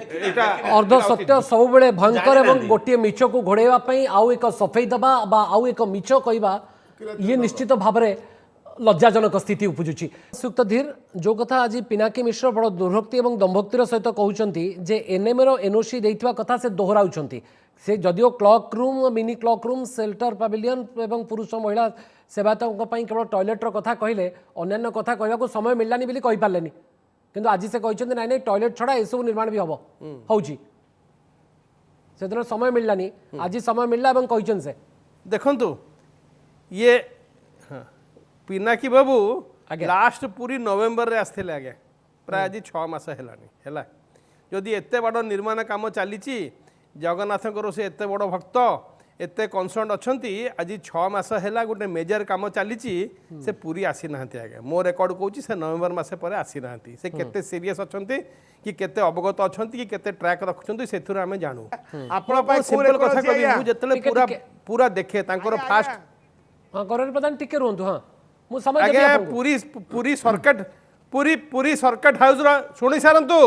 ଅର୍ଧ ସତ୍ୟ ସବୁବେଳେ ଭୟଙ୍କର ଏବଂ ଗୋଟିଏ ମିଛକୁ ଘୋଡ଼େଇବା ପାଇଁ ଆଉ ଏକ ସଫେଇ ଦେବା ବା ଆଉ ଏକ ମିଛ କହିବା ଇଏ ନିଶ୍ଚିତ ଭାବରେ लज्जाजनक स्थिति उपजुची सुक्त धीर जो कथा आज पिनाकी मिश्र बड़ दुर्भक्ति और दंभक्तिर सहित कहते जे एनएम एनओसी देइथिबा कथा से दोहराउछंती से जदिओ cloak room mini cloak room shelter pavilion एवं पुरुष महिला सेवायतों केवल टॉयलेटर कथा कहले अन्य कथा कहवाक समय मिललानी बोली कहि पारलेनी किंतु आज से कहते नाई नाई टॉयलेट छड़ा एसबू निर्माण भी हम होउची से समय मिललानी आज समय मिलला एवं कहते से
देखंतु ये पिनाकी बाबू लास्ट पूरी नवेम्बर रे आसथिले आगे प्राय आज 6 मास हेलानी हैला जदि एते बड़ निर्माण काम चली जगन्नाथଙ୍କର से एते बड़ भक्त एते कनसर्न अछंती आज 6 मास हैला गोटे मेजर काम चली से पूरी आसी नाहंती आगे मो रेकॉर्ड कहूँ से नवेम्बर मासे पर आसी नाहंती से केते सीरियस अछंती कि केते अवगत अछंती कि केते ट्रैक रखुछंती सेथुर आमे जानू आपण पय सिंपल कथा कहबी मु जतले पूरा पूरा देखे तांकर फास्ट
हां करण प्रधान टिके रहंतु हां मु समय
आगे पूरी सर्किट पूरी सर्किट हाउस शुणी सारंतु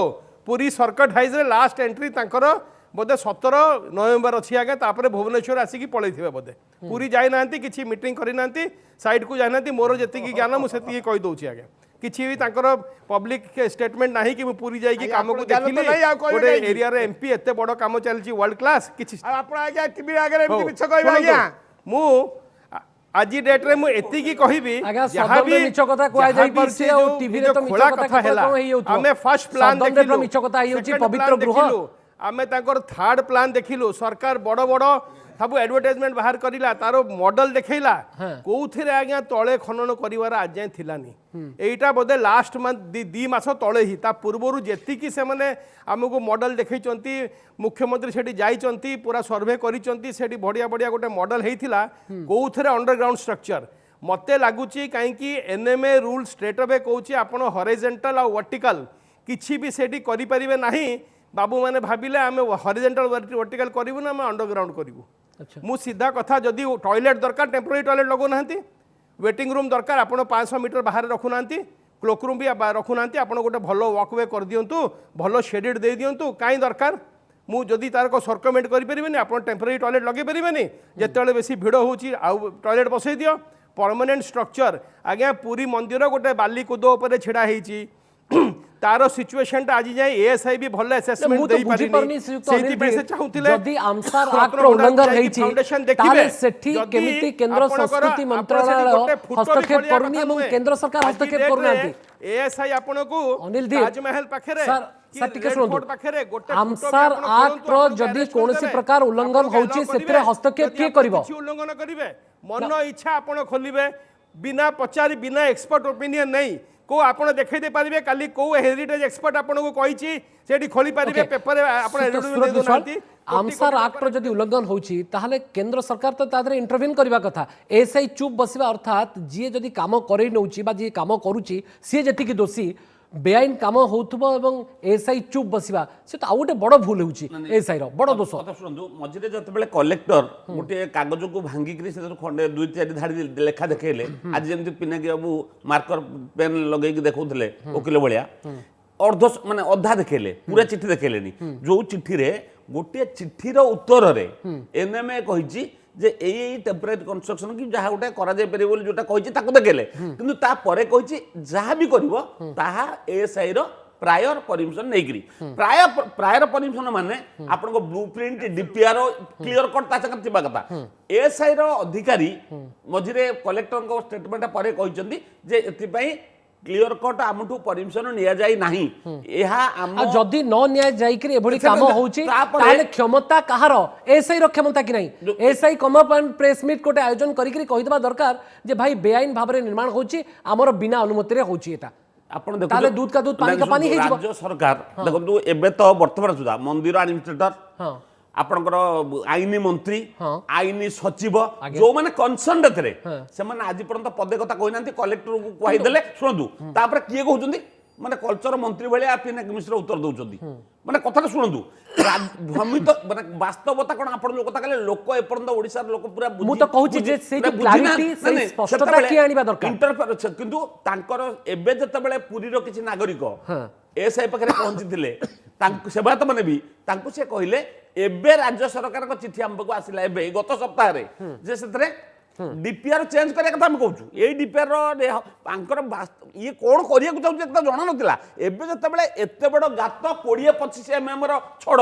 पूरी सर्किट हाउस रे लास्ट एंट्री तांकर बोधे 17 नवेम्बर अच्छी आगे तापर भुवनेश्वर आसिक पलि बोधे पूरी जाई नांती किछि मीटिंग करि नांती साइड को जाई नांती मोर जति ज्ञान मु सेति कहि दउछि आगे किछि भी तांकर पब्लिक स्टेटमेंट नाही कि मु पूरी जाई कि काम को देखिली गोटे एरिया रे एमपी एते बड़ काम चलछि वर्ल्ड क्लास किछि आपण आगे टीवी आगे एमपी मिछ कहबा आज्ञा मु आज डेट रे मु एति की कहबी
जहां भी मिछ कथा कोआ जाई परसी ओ टीवी रे तो मिछ कथा कोन हेई होतो
हमें फर्स्ट प्लान देखिलु
मिछ कथा हेई होची पवित्र गृह
आमे तांकर थर्ड प्लान देखिलु सरकार बड़ बड़ सब एडवर्टाइजमेंट बाहर करिला तार मॉडल देखैला कोउथिरे आज्ञा तळे खनन करिवार आज जाय थिलानी एइटा बोधे लास्ट मंथ दी मास तळे ही ता पूर्वरु जेतिकी से माने हमको मॉडल देखैचंती मुख्यमंत्री सेठी जाइचंती पूरा सर्वे करिचंती सेठी बढ़िया बढ़िया गोटे मॉडल हेइथिला कोउथिरे अंडरग्राउंड स्ट्रक्चर मते लागुची काहेकि एनएमए रूल स्ट्रेट अवे कहूची आपण हॉरिजॉन्टल और वर्टिकल किछि भी सेठी करि परिबे नाही बाबू माने भाबिले आमे हॉरिजॉन्टल वर्टिकल करिवु ना आमे अंडरग्राउंड करिवु मु सीधा कथा जदि टॉयलेट दरकार टेम्पोरारी टॉयलेट लगो नांती वेटिंग रूम दरकार आपण 500 मीटर बाहर रखु नांती क्लोक रूम भी रखु नांती आपण गोटे भलो वॉकवे कर दियंतु भलो शेडेड दे दियंतु काई दरकार मु जदि तार को सर्कमेंट करि परिबेनी आपण टेम्पोरारी टॉयलेट लगे परिबेनी जेतेले बेसी भिड़ होउची आ टॉयलेट बसै दियो परमानेंट स्ट्रक्चर आज्ञा पुरी मंदिर गोटे बाली कुदो ऊपर छिड़ा हेची तारो सिचुएशन टा आज जाय एएसआई भी भलो असेसमेंट देई पारिनी सेति पे से चाहुतिले
जदि आमसार एक्ट रो उल्लंघन हेछि ताले सेठी केमिति केंद्र संस्कृति मंत्रालय हस्तक्षेप करूनी एवं केंद्र सरकार हस्तक्षेप करूनांती
एएसआई आपण को
अनिल दीप
ताजमहल पाखरे
सर टिके सुनतु आमसार एक्ट रो जदि कोनोसी प्रकार उल्लंघन होछि सेतिरे हस्तक्षेप के करिवो
उल्लंघन करिवे मन इच्छा आपण खोलिबे बिना पचारी बिना एक्सपर्ट ओपिनियन नहीं को आपण देखै दे पारिबे काली को हेरिटेज एक्सपर्ट आपण को कहिछि सेठी खोली पारिबे पेपर आपण एडवर्टाइजमेंट दे दोनांती
आमसार एक्ट रो जदि उल्लंघन होछि ताहले केंद्र सरकार तो तादरे इंटरव्यून करबा कथा एसआई चुप बसिबा अर्थात जे जदि काम करै नउछि बा जे काम करूछि से जति कि दोषी बेआईन काम होउथबो एवं एसआई चुप बसिबा से तो आउटे बड़ भूल होउछि एसआई रो बड़ दोष
कथा सुनंदु मझिरे जते बेले कलेक्टर गोटे कागज को भांगी करी से खंडे 2-4 धाड़ी लेखा देखेले आज जेमति पिनाकी बाबू मार्कर पेन लगै कि देखौथले वकील भलिया अर्ध माने अधा देखेले पूरा चिट्ठी देखेलेनी जो चिट्ठी रे गोटे चिट्ठी रो उत्तर रे एनएमए कहिछि जे एई टेम्परेरी कंस्ट्रक्शन कि जहा गोटे करा जाय परिबो जोटा कहिछि ताको देखेले किंतु ता परे कहिछि जहा भी करिवो ताहा एएसआई रो प्रायर परमिशन नेगिरी प्रायर परमिशन माने आपन को ब्लूप्रिंट डीपीआर क्लियर कट ता संग थिबा कथा एएसआई रो अधिकारी मझिरे कलेक्टर को स्टेटमेंट परे कहिसंती जे एथि पई क्लियर कट आमठू परमिशन निया जाई नाही एहा आम
जदि न निया जाई कि एभली काम होउची ताले क्षमता कहार एसआई रो क्षमता कि नाही एसआई कम अप प्रेस मीट कोटे आयोजन करी कहि देबा दरकार जे भाई बेआईन भाबरे निर्माण होउची हमर बिना अनुमति रे होउची एटा
आपण देखो
ताले दूध का दूध पानी का पानी हे
राज्य सरकार देखो एबे तो वर्तमान सुधा मंदिर एडमिनिस्ट्रेटर हां आपनकर आईनी मंत्री आईनी सचिव जो माने कंसर्न रे से माने आज पर्यंत पदे कथा कहि नांती कलेक्टर को कहि देले सुनदु तापर किए कहउचंदी माने कल्चर मंत्री भलिया पिना मिश्र उत्तर दउचंदी माने कथा सुनदु भूमि तो माने वास्तवता कोन आपण जो कथा कहले लोक ए पर्यंत ओडिसा लोक पूरा
मु तो कहूची जे से क्लैरिटी से स्पष्टता की आनिबा दरकार
इंटरफेरेंस किंतु तांकर एबे जते बेले पुरी रो किछि नागरिक एसआई पाखरे पहुंची थिले तांको सेवा तो माने भी तांको से कहिले एबे राज्य सरकार को चिट्ठी हमको आसिला एबे गत सप्ताह रे जे सेतरे डीपीआर चेंज करे कथा हम कहूछु ए डीपीआर रो आंकर ये कोन करिया को चाहू एता जणा नथिला एबे जते बेले एते बड़ गात 20-25 एमएम रो छड़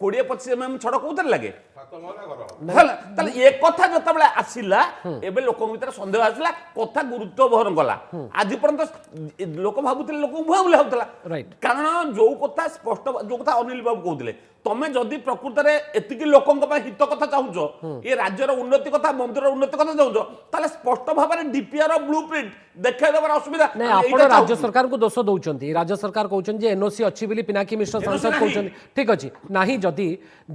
20-25 एमएम छड़ कोथर लागे ताले एक कथा जते बेले आसिला एबे लोक भीतर संदेह आसिला कथा गुरुत्व बहन कला आज पर्यंत लोक भाबुतले लोक भुआ बुला होतला कारण जो कथा स्पष्ट जो कथा अनिल बाबू कहउतले तमे जदि प्रकृत रे एतिकी लोकंक पय हित कथा चाहुचो ए राज्यर उन्नति कथा मंदिर उन्नति कथा चाहुचो ताले स्पष्ट भाबरे डीपीआर ब्लूप्रिंट देखाइ देबार असुविधा
नै आपण राज्य सरकार को दोष दउचंती राज्य सरकार कहउचन जे एनओसी अछि बिली पिनाकी मिश्र सांसद कहउचन ठीक अछि नाही जदि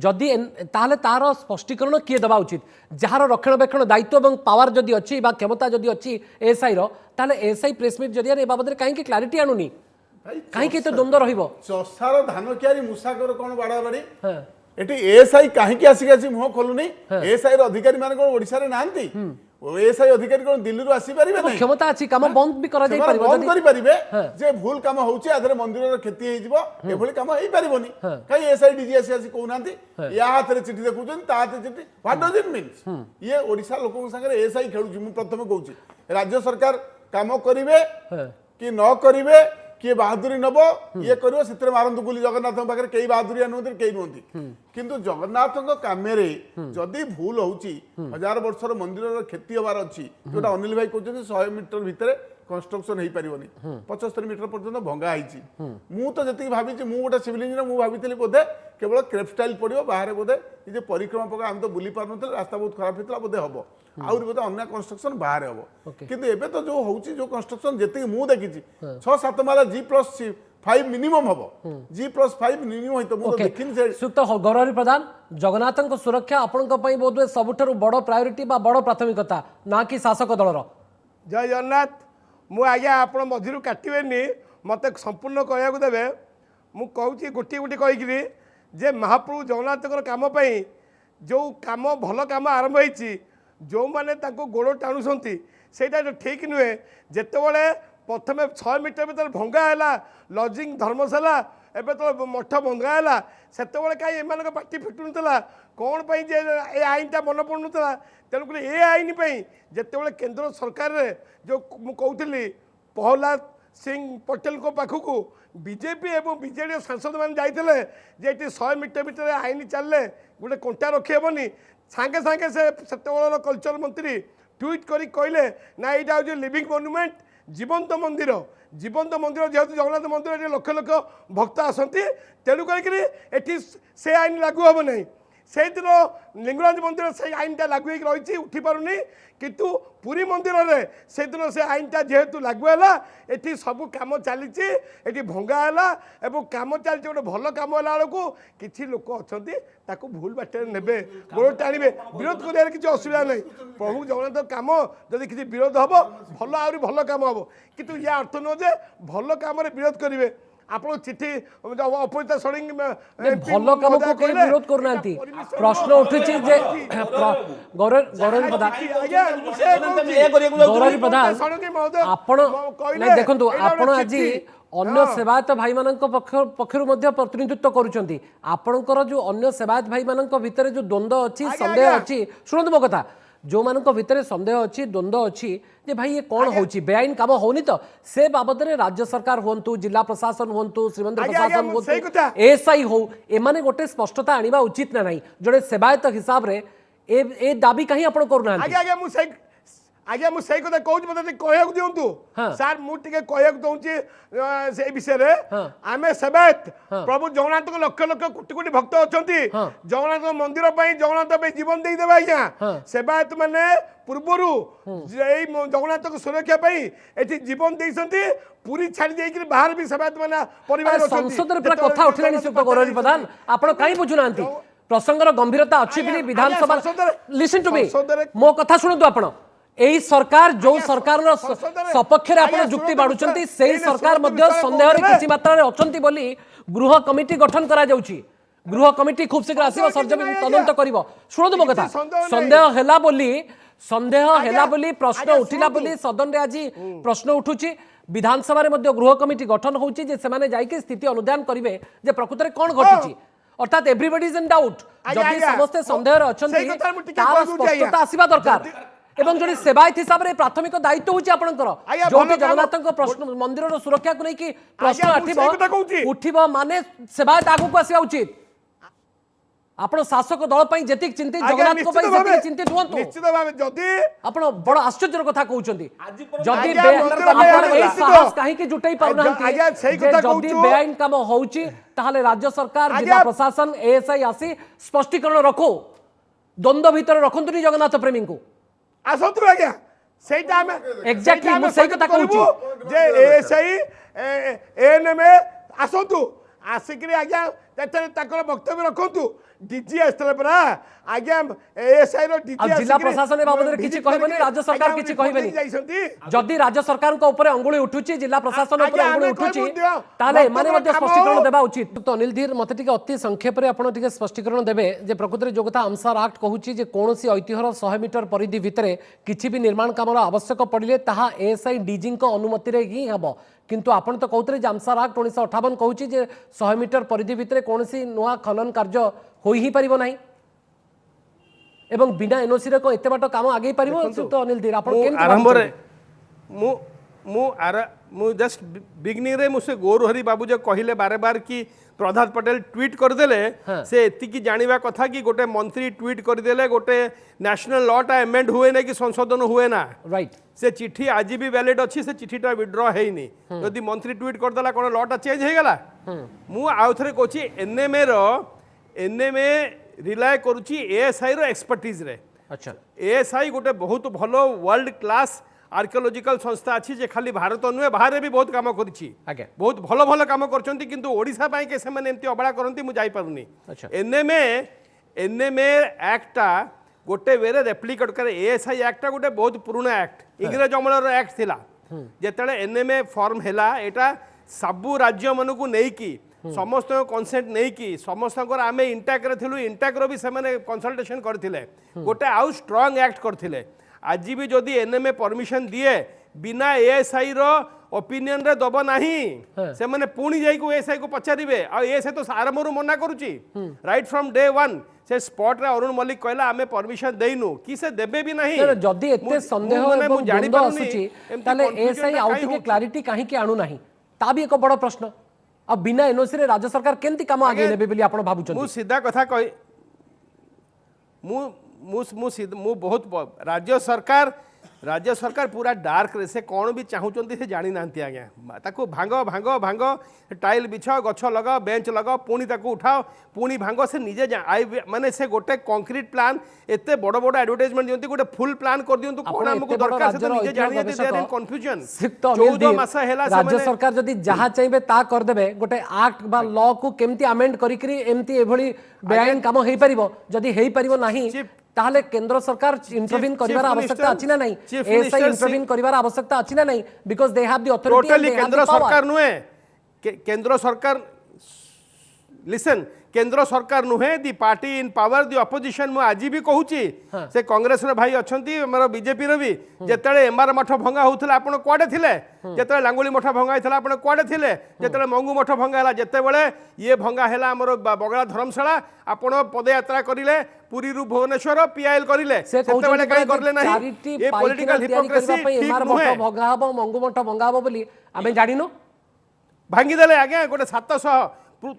जदि ताले तार स्पष्टीकरण किए दबा उचित जहार रक्षणाबेक्षण दायित्व एवं पावर जदि अछि बा क्षमता जदि अछि एएसआई रो ताले एएसआई प्रेस मीट जरिया ए बाबदरे काहे कि क्लैरिटी आनुनी काहे कि तो द्वंद्व रहिबो
चसार धान कियारी मुसाकर कोन बाडा बाडी एटी एएसआई काहे कि आसी आसी मुह खोलुनी एएसआई रो अधिकारी माने कोन ओडिसा रे नांती एएसआई अधिकारी कोन दिल्ली रो आसी परिबे नै
क्षमता अछि काम बंद भी करा जाई परिबो
बंद करि परिबे जे भूल काम होउची आधरे मंदिर रो क्षति हेइ जिवो एभली काम हेइ परिबोनी काई एएसआई डीजी आसी कहू नांती या हाथ रे चिट्ठी देखुचन ता हाथ चिट्ठी व्हाट डज इट मीन्स ये ओडिसा लोकन संगे एएसआई खेलुची मु प्रथम कहूची राज्य सरकार काम करिवे कि न करिवे किए बहादुरी नब ये करिवो सितरे मारंतु गुली जगन्नाथ पाखरे केई बहादुरी अनुमति केई नुंती किंतु जगन्नाथ कामेरे जदि भूल होउची 1000 वर्षर मंदिर क्षति होबार अछि जोटा अनिल भाई कहउछन 100 मीटर भितरे कंस्ट्रक्शन हो पारिबनी 75 मीटर पर्यंत भंगा होईची मु तो जति भाबी मु गोटे सिविल इंजीनियर मु भाबी बोधे केवल क्रेप स्टाइल पड़ो बाहर बोधे ये परिक्रमा पका हम तो बुली पार रास्ता बहुत खराब होता बोधे हम आउरी बोधे अन्य कंस्ट्रक्शन बाहर हम किंतु एबे तो जो होउची जो कंस्ट्रक्शन जति मु देखिची 6-7 माला G+5 मिनिमम हम G+5 मिनिमम है तो मु देखिन से
सुक्त गौरहरी प्रधान जगन्नाथ सुरक्षा आपण बोध सबुठ बड़ प्रायोरिटी बड़ प्राथमिकता ना कि शासक दलर
जय जगन्नाथ मु आज्ञा आप मझिरू काटबेनि मत संपूर्ण कहूँ देवे मु कहूँ गोटे गोटे कहीकि जे महाप्रभु जगन्नाथ काम जो काम भल काम आरंभ होती जो मैंने गोड़ टाणुंट से ठीक नुहे जिते प्रथम 6 मीटर भर भंगा है लजिंग धर्मशाला एवं तो मठ भंगा है से कहीं एम पार्टी फिटुला कौन जे ए आईनटा मन पड़ूला तेणुक ए आईन जिते केंद्र सरकार जो कहूली प्रहलाद सिंह पटेल को पाखक बीजेपी एवं बीजेडी सांसद मैंने जाते 100 मीटर भीतर आईन चलने गोटे कंटा रखीहेबनी सांगे सांगे से कल्चर मंत्री ट्वीट करी कहले ना यहाँ हूँ लिविंग मोन्यूमेंट जीवंत मंदिर जेहेतु जगन्नाथ मंदिर ये लक्ष लक्ष भक्त आसती तेणु करी से आईन लागू हम ना से दिन लिंगराज मंदिर से आईनटा लागू रही उठी पारुनी किंतु पुरी मंदिर में से दिन से आईनटा जेहेतु लागू है ये सब कम चली भंगा है कम चलती गोटे भल कम है कि लोक अच्छा भूल बाटे ने गोड़ टाणवे विरोध कर किसी असुविधा नहीं प्रभु जगन्नाथ काम जदि किसी विरोध हम भल आहरी भल काम हम किंतु या अर्थ नुह जे भल कम विरोध करेंगे आप चिठी अपरिता षडंगी
भल कम को कोई विरोध करना प्रश्न उठुची जे गौरव प्रधान गौरव प्रधान आपण नहीं देखंतु आपण आज अन्य सेवायत भाई मानक पक्षरु मध्य प्रतिनिधित्व करूछंती आपणकर जो अन्य सेवायत भाई मानक भितर जो द्वंद्व अच्छी संदेह अच्छी सुनंतु मो कथा जो मानक भितर संदेह अच्छी द्वंद्व अच्छी जे भाई ये कौन होची बेआईन काम होनी तो से बाबद रे राज्य सरकार होंतु जिला प्रशासन होंतु श्रीमंत प्रशासन होंतु एसआई हो एमाने गोटे स्पष्टता आनिबा उचित ना नहीं जोड़े सेवायत हिसाब रे ए दाबी कहीं आपण करूना
आज्ञा मुझे कथा कहूँ मतलब कहू दिंतु सार मुझे कहू दूसरी से विषय आम सेवायत प्रभु जगन्नाथ लक्ष लक्ष कोटी कोटी भक्त अच्छा जगन्नाथ मंदिर जगन्नाथ जीवन देदेव आज्ञा सेवायत मैंने पूर्वर जगन्नाथ सुरक्षा ये जीवन देते पूरी छाड़ी जाइए बाहर भी सेवायत मैंने परिवार
संसद कथा उठिलानी सुक्त गौरव प्रधान आप कहीं बुझुना प्रसंगर गंभीरता अच्छी विधानसभा लिसन टू मी मो कथा शुणु आपण एई सरकार जो सरकार सपक्ष में जुक्ति बाढ़ुंट से सरकार संदेह किसी मात्रा अच्छा बोली गृह कमिटी गठन करा जाउची गृह कमिटी खूब शीघ्र आसो सरजमीन तदंत कर शुणु मो कथा संदेह है बोली प्रश्न उठिला बोली सदन रे आज प्रश्न उठुची विधानसभा गृह कमिटी गठन होची जे सेमाने जाइके स्थिति अनुधान करिवे जे प्रकृत रे कोन घटुची अर्थात एवरीबॉडी इज इन डाउट जदि समस्त संदेह रे अछंती तार स्पष्टता आसीबा दरकार एवं जो सेवायत हिसाब से प्राथमिक दायित्व होची आपनकर जो जगन्नाथ प्रश्न मंदिर सुरक्षा को नहीं कि प्रश्न उठिबो माने सेवायत आगु को आसीबा उचित आपण शासक दल पई जेतिक चिंतित जगन्नाथ को पई जेतिक चिंतित हुंतु
निश्चित भाव जदी
आपण बड़ आश्चर्यर कथा कहउचंती जदी आपण ए साहस काहे कि जुटाई पाउनांती जदी बेआईन काम होउची ताहाले राज्य सरकार जिला प्रशासन एएसआई आसी स्पष्टीकरण रखो द्वंद्व भीतर रखंतुनी जगन्नाथ प्रेमी को
आसतु आज्ञा सेटा में
एग्जैक्टली मु सही कथा कहउची
जे एएसआई एएनएम आसतु आसिक आज्ञा वक्तव्य रखु डीजी आसते परा आज्ञा एएसआई रो डीजी
जिला प्रशासन बाबद किछि कहबनी राज्य सरकार किछि कहबनी जदि राज्य सरकार को ऊपर अंगुली उठुची जिला प्रशासन ऊपर अंगुली उठुची ताले माने मध्ये स्पष्टीकरण देबा उचित तो अनिल धीर मते टिके अति संक्षेप रे आपण टिके स्पष्टीकरण देबे जे प्रकृत रे जो कथा आमसार एक्ट कहूची जे कोनोसी ऐतिह्यर 100 मीटर परिधि भितरे किछि भी निर्माण कामर आवश्यक पड़िले ताहा एएसआई डीजी को अनुमति रे ही हबो किंतु आपण तो कहउतरे जे आमसार एक्ट 1958 कहूची जे 100 मीटर परिधि भितरे कोनोसी नुआ खनन कार्य होई ही परिबो नाही एवं बिना एनओसी रे को एते बाटो काम आगे परिबो तो अनिल धीर आपण केन
आरंभ रे मु जस्ट बिगनिंग रे मुझे गौरहरी बाबू जो कहले बारे बार कि प्रधान पटेल ट्वीट करदेले से एतिकी जानिबा कथा कि गोटे मंत्री ट्वीट करदेले गोटे नेशनल लॉटा एमेंड हुए ना कि संशोधन हुए ना
राइट
से चिट्ठी आज भी वैलिड अच्छी से चिट्ठीटा विड्रॉ हैनी यदि मंत्री ट्वीट करदेला कोन लॉटा चेंज हो गला मु आउ थरे कहछि एनएमए रिलाय करूछि एएसआई रो एक्सपर्टीज रे
अच्छा
एएसआई गोटे बहुत भलो वर्ल्ड क्लास आर्कियोलॉजिकल संस्था अच्छी जे खाली भारत नुहे बाहर भी बहुत काम करिछि
आगे
बहुत भलो भलो काम करछंती किंतु ओडिसा पई के सेमाने एमती अबळा करंती मु जाई पारुनी
अच्छा।
एनएमए एक्टटा गोटे वेरे रेप्लिकेट करे एएसआई एक्टटा गोटे बहुत पुराना एक्ट इंग्रज अमलर एक्ट थिला जेतेले एनएमए फॉर्म हैला एटा सबु राज्य मनकु नेई की समस्त कनसेंट नहीं कि समस्त आम इंटाक थिलु इंटाक भी से कंसल्टेशन करथिले गोटे आउ स्ट्रांग एक्ट करथिले आज भी जदि एनएमए परमिशन दिए बिना एएसआई रो ओपिनियन रे दब नहीं से माने पुणी जाई को एएसआई को पचारिबे आ एएसआई तो आरंभ रु मना करूची राइट फ्रॉम डे वन से स्पॉट रे अरुण मल्लिक कहला आमे परमिशन देइनु कि से देबे भी नहीं
जदि एते संदेह एवं द्वंद्व आसुची ताले एएसआई आउ टिके क्लैरिटी काहे कि आनु नाही ता भी एक बड़ प्रश्न अब बिना एनओसी रे राज्य सरकार केंती काम आगे नेबे बोली आपण भाबुछन
मु सीधा कथा कहि मु बहुत राज्य सरकार पूरा डार्क रे से कौन भी चाहूचंती से जानी नांती आज्ञा ताको भांग भांग भांग टाइल बिछाओ गछ लगाओ बेंच लगाओ पुणी ताको उठाओ पुणी भांग से निजे माने से गोटे कंक्रीट प्लान एते बड़ बड़ एडवर्टाइजमेंट दियंती गोटे फुल प्लान कर दियंतु कोन हमको दरकार से तो निजे जानिए दे देयर इन कंफ्यूजन 14 मास हैला
राज्य सरकार जदी जहा चाहिबे ता कर देबे गोटे एक्ट बा लॉ को केमती अमेंड करी करी एमती एभली बेआईन काम हेई परिबो जदी हेई परिबो नाही ताहले केंद्र सरकार इंटरवीन करिवार आवश्यकता अछि ना नहीं एएसआई इंटरवीन करिवार आवश्यकता अछि ना नहीं because they have the authority
totally केंद्र सरकार नुहे केंद्र सरकार लिसन केंद्र सरकार नुहे the party in power the opposition मु आज भी कहूची से कांग्रेस रे भाई अछंती हमर बीजेपी रे भी जेतेले एमआर मठ भंगा होथला आपण कोडे थिले जेतेले लांगुली मठ भंगा हैथला आपण कोडे थिले जेतेले मंगू मठ भंगा हला जेतेबेले ये भंगा हैला हमर बगला धर्मशाला आपण पदयात्रा करिले पुरी रु भुवनेश्वर पीआईएल करिले सेतेबेले काई करले नाही ये पॉलिटिकल हिपोक्रेसी
एमआर मठ भंगा हबो मंगू मठ भंगा हबो बोली आमे जानिनो
भांगी देले आगे गोटे 700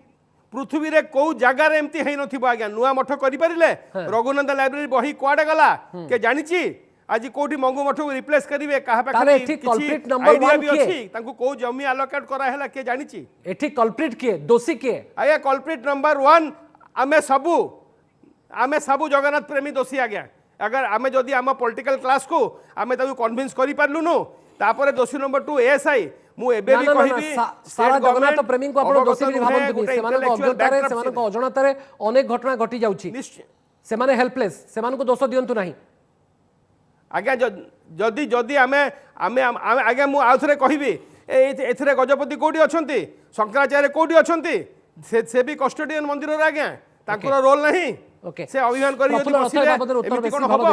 पृथ्वी रे को जगार एमती है नथिबो आज्ञा नुआ मठ करि परिले रघुनंद लाइब्रेरी बही कुआडे गला के जानिची आज कोठी मंगू मठ को रिप्लेस करिवे कहा
ताले एठी कल्प्रिट नंबर 1
भी अछि तांको को जमी अलोकेट करा हैला के जानिची
एठी कल्प्रिट के दोषी के
आया कल्प्रिट नंबर 1 आमे सबु जगन्नाथ प्रेमी दोषी आज्ञा अगर आमे जदी आम पॉलिटिकल क्लास को आमे ताकू कन्विंस करि पारलुनु तापरे दोषी नंबर 2 एएसआई मु एबे भी कहिबी
सारा जगन्नाथ प्रेमी को आपण दोषी भी भाबंतु सेमान को अज्ञतारे सेमान को अजणतारे अनेक घटना घटी जाउची सेमाने हेल्पलेस सेमान को दोष दियंतु नाही
आज्ञा जदी जदी आमे आज्ञा मु आउथरे कहिबी एथरे गजपति कोठी अछंती शंकराचार्य कोठी अछंती से भी कस्टोडियन मंदिर रे आज्ञा तांकर रोल नहीं
ओके
से अभिमान करी यदि बसिले एमिति कोन हबो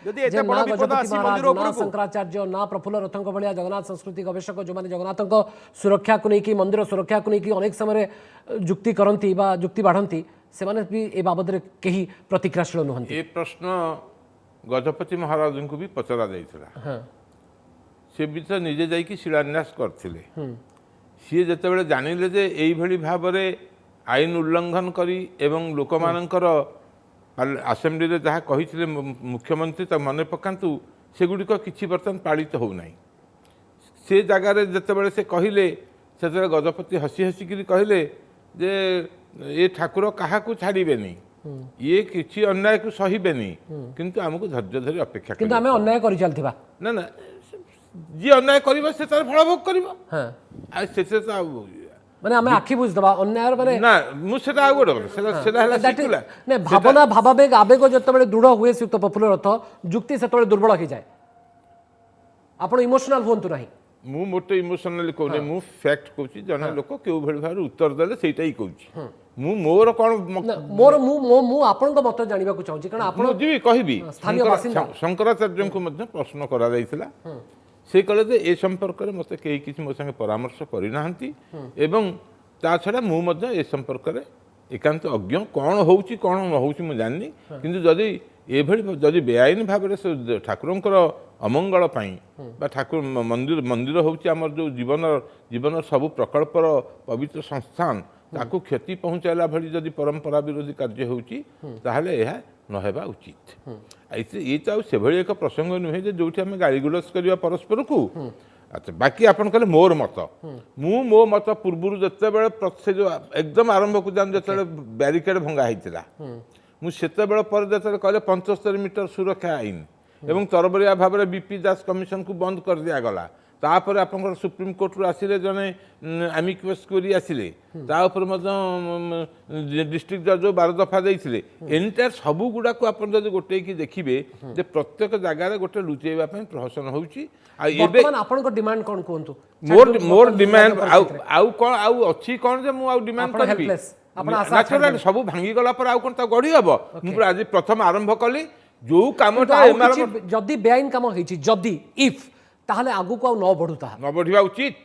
जदि एते बड़ विपद आसी मंदिर ऊपर शंकराचार्य ना प्रफुल्ल रथंक भलिया जगन्नाथ संस्कृति गवेषक जो माने जगन्नाथक सुरक्षा को नेकी मंदिर सुरक्षा को नेकी अनेक समय जुक्ति करंती बा जुक्ति बाढंती से माने भी ए बाबद रे केही प्रतिक्रियाशील नहंती
ए प्रश्न गजपति महाराज को भी पचरा जाइथिला हां से भी तो निजे जाई कि शिलान्यास करथिले सी जेतेबेले जानिले जे एई भली भाबरे आईन उल्लंघन करी एवं लोकमानंकर आसेम्बली रे जहाँ कही मुख्यमंत्री तो मन पकातु सेगुड़िक किसी बर्तमान पालित हो ना से जगार जितेबाला से कहले से गजपति हसी हसिकी कहले जे ये ठाकुर क्या छाड़बेनि ये किसी अन्याय को सहीबेनि किंतु आमको धैर्य धरी अपेक्षा
किंतु आमे अन्याय करि चलथिबा
ना ना जी अन्याय करिबा से तार फल भोग करिबा हां आ से
माने हमें आखि बुझ दबा अन्याय माने
ना मु सेटा आ गोड सेटा हला सिकुला
ने भावना भावावेग आवेग जतबेले दृढ़ हुए से तो प्रफुल्ल रथ जुक्ति सेतबेले दुर्बल हो जाए आपण इमोशनल होंतु नाही
मु मोटे इमोशनली कहने मु फैक्ट कहूची जन लोक केउ भली भार उत्तर देले सेटा ही कहूची मु मोर कोन
मोर मु आपण को मत जानिबा को चाहूची कारण आपण
जी कहिबी
स्थानीय बासिंदा
शंकराचार्य को मध्य प्रश्न करा जाइतिला से कहले जे ए संपर्क रे मते केही किछि मो संगे परामर्श करि नाहंती एवं ता छडा मु मध्य ए संपर्क रे एकांत अज्ञ कोन होउची कोन न होउची मु जाननी किंतु जदी ए भली जदी बेआईन भाबरे ठाकुरंकर ଅମଙ୍ଗଳ ପାଇଁ ବା ଠାକୁର ମନ୍ଦିର ହେଉଛି ଆମର ଯେଉଁ ଜୀବନ ସବୁ ପ୍ରକଳ୍ପର ପବିତ୍ର ସଂସ୍ଥାନ ତାକୁ କ୍ଷତି ପହଞ୍ଚାଇଲା ଭଳି ଯଦି ପରମ୍ପରା ବିରୋଧୀ କାର୍ଯ୍ୟ ହେଉଛି ତାହେଲେ ଏହା ନ ହେବା ଉଚିତ। ଇଏ ତ ଆଉ ସେଭଳି ଏକ ପ୍ରସଙ୍ଗ ନୁହେଁ ଯେ ଯେଉଁଠି ଆମେ ଗାଳିଗୁଲଜ କରିବା ପରସ୍ପରକୁ। ଆଚ୍ଛା, ବାକି ଆପଣ କହିଲେ ମୋର ମତ, ମୁଁ ମୋ ମତ ପୂର୍ବରୁ ଯେତେବେଳେ ସେ ଯେଉଁ ଏକଦମ ଆରମ୍ଭକୁ ଯାଆନ୍ତି ଯେତେବେଳେ ବ୍ୟାରିକେଡ୍ ଭଙ୍ଗା ହେଇଥିଲା, ମୁଁ ସେତେବେଳେ ପରେ ଯେତେବେଳେ କହିଲେ 75 ମିଟର ସୁରକ୍ଷା ଆଇନ ଏବଂ ତରବରିଆ ଭାବରେ ବିପି ଦାସ କମିଶନକୁ ବନ୍ଦ କରିଦିଆଗଲା, ତାପରେ ଆପଣଙ୍କର ସୁପ୍ରିମକୋର୍ଟରୁ ଆସିଲେ ଜଣେ ଆମିକସ୍ କ୍ୟୁରି ଆସିଲେ, ତା ଉପରେ ମଧ୍ୟ ଡିଷ୍ଟ୍ରିକ୍ଟ ଜଜ୍ 12 ଦଫା ଦେଇଥିଲେ। ଏଣ୍ଟାୟାର ସବୁଗୁଡ଼ାକୁ ଆପଣ ଯଦି ଗୋଟେଇକି ଦେଖିବେ ଯେ ପ୍ରତ୍ୟେକ ଜାଗାରେ ଗୋଟେ ଲୁଚେଇବା ପାଇଁ ପ୍ରହସନ ହେଉଛି। ଆଉ ଏବେ
ବର୍ତ୍ତମାନ ଆପଣଙ୍କ ଡିମାଣ୍ଡ କ'ଣ କୁହନ୍ତୁ?
ମୋର ଡିମାଣ୍ଡ ଆଉ କ'ଣ ଆଉ ଅଛି କ'ଣ ଯେ ମୁଁ ଆଉ ଡିମାଣ୍ଡ
ଆପଣ
କରିବି?
helpless, ଆପଣ ଆଶା
ନ୍ୟାଚୁରାଲି ସବୁ ଭାଙ୍ଗିଗଲା ପରେ ଆଉ କ'ଣ ତାକୁ ଗଢ଼ି ହେବ? ମୁଁ ଆଜି ପ୍ରଥମ ଆରମ୍ଭ କଲି ଯୋଉ କାମଟା
ଯଦି ବେଆଇନ କାମ ହେଇଛି, ଯଦି ଇଫ୍, ତାହେଲେ ଆଗକୁ ଆଉ ନ ବଢୁ ତାହା
ନ ବଢିବା ଉଚିତ,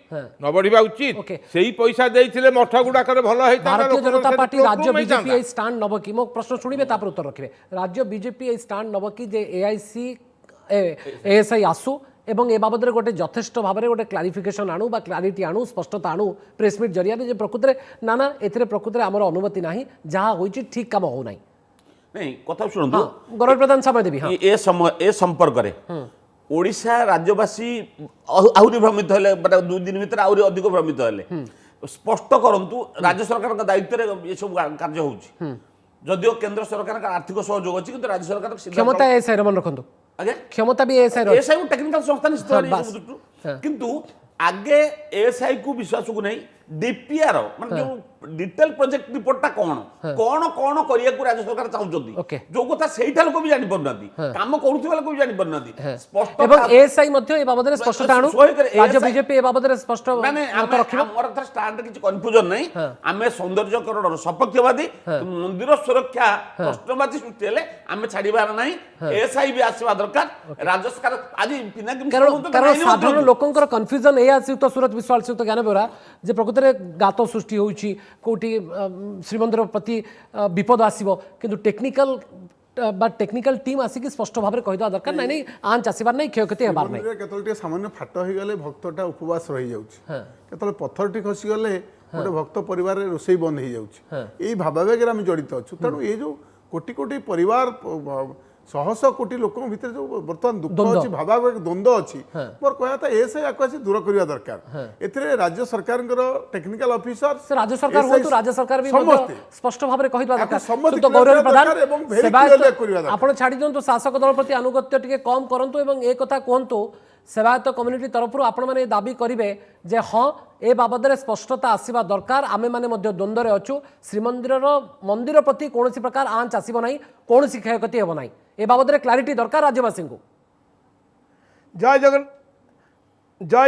ନ ବଢିବା ଉଚିତ।
Okay.
ସେଇ ପଇସା ଦେଇଥିଲେ ମଠ ଗୁଡାକରେ ଭଲ ହେଇଥାନ୍ତା।
ଭାରତୀୟ जनता पार्टी राज्य
ଲୋକଙ୍କ
बीजेपी
ହେଇଥାନ୍ତା।
स्टैंड नब कि मो प्रश्न शुणिबे तापर उत्तर रखिबे। राज्य बीजेपी स्टैंड नब कि जे एआईसी एएसआई आसु एवं ए बाबद गोटे यथेष्ट भाव में गोटे क्लारिफिकेशन आणु बा क्लारिटी आणु स्पष्टता आणु प्रेसमिट जरिया जे प्रकृत ना ना एथिरे प्रकृत आमर अनुमति नाही, जहाँ होइछि ठीक काम हो नाही।
नहीं कथा शुणु
गौरव प्रधान समय देवी। हाँ,
ए संपर्क रे ओडिशा राज्यवासी आहुरी भ्रमित हेले, 2 दिन भीतर आहुरी अधिक भ्रमित हेले। स्पष्ट करंतु राज्य सरकार का दायित्व रे ये सब कार्य होउछि, जदियो केंद्र सरकार का आर्थिक सहयोग अछि किंतु राज्य सरकार
क्षमता एएसआई मन रखंतु।
आगे
क्षमता भी एएसआई
एएसआई टेक्निकल संस्था निश्चित, किंतु आगे एएसआई को विश्वास को नहीं डीपीआर माने जो डिटेल प्रोजेक्ट रिपोर्टटा कोन कोन करिया को राज्य सरकार चाहुचंती,
Okay.
जो कथा सेइठा लोक भी जानि परनाती, काम करूथिबा लोक भी जानि परनाती। स्पष्ट
एवं एएसआई मध्ये ए बाबद रे स्पष्टता आणु, राज्य बीजेपी ए बाबद रे स्पष्ट
माने
मत रखिबो।
हमर तर स्टैंड किछ कन्फ्यूजन नहीं, आमे सौंदर्यकरण सपक्षवादी, मंदिर सुरक्षा प्रश्नवादी सृष्टि हेले आमे छाड़ीबार नहीं। एएसआई भी आसीबा दरकार, राज्य सरकार आज पिनाकी
कारण साधारण लोकंकर कन्फ्यूजन ए आसीत सुरत विश्वाल सहित ज्ञान बेरा जे प्रकृत रे गात सृष्टि होउछि, कोटी श्रीमंदिर प्रति विपद आसीबो, किंतु टेक्निकल टीम आसिक स्पष्ट भाव में कहीदा दरकार नहीं नहीं आंच आसबार नहीं क्षयक्षति हेबार नहीं।
केतल सामान्य फाट हो गले भक्तटा उपवास रही जाउछि, केतल पत्थरटी खसी गले गोटे भक्त परिवार रे रोसई बंद हो जाउछि। एई भावावेग रे हम जड़ित अछु। तेणु ये जो कोटी कोटी परिवार शह शह कोटी लोक भितर जो बर्तमान दुख अच्छी भावावेग द्वंद्व अच्छी, मोर कहया था एएसआई आको आसी दूर करबा दरकार। एथिरे राज्य सरकार टेक्निकल ऑफिसर
से राज्य सरकार हो तो राज्य सरकार भी स्पष्ट भाव में कहिबा दरकार।
सम्मति
तो गौरव प्रधान
एवं very clearly करबा दरकार।
आपण छाडी दियंतु शासक दल प्रति अनुगत्य टिके कम करंतु एवं ए कथा कहंतु सेवायत कम्युनिटी तरफ आपण माने दाबी करिवे जे हां ए बाबद रे स्पष्टता आसीबा दरकार। आमे माने मध्य द्वंद्व रे अछु, मंदिर प्रति कोनोसी प्रकार आंच आसीबो नाही, कोनोसी क्षयक्षति हेबो नाही, ए बाबद रे क्लारिटी दरकार राज्यवासी को।
जय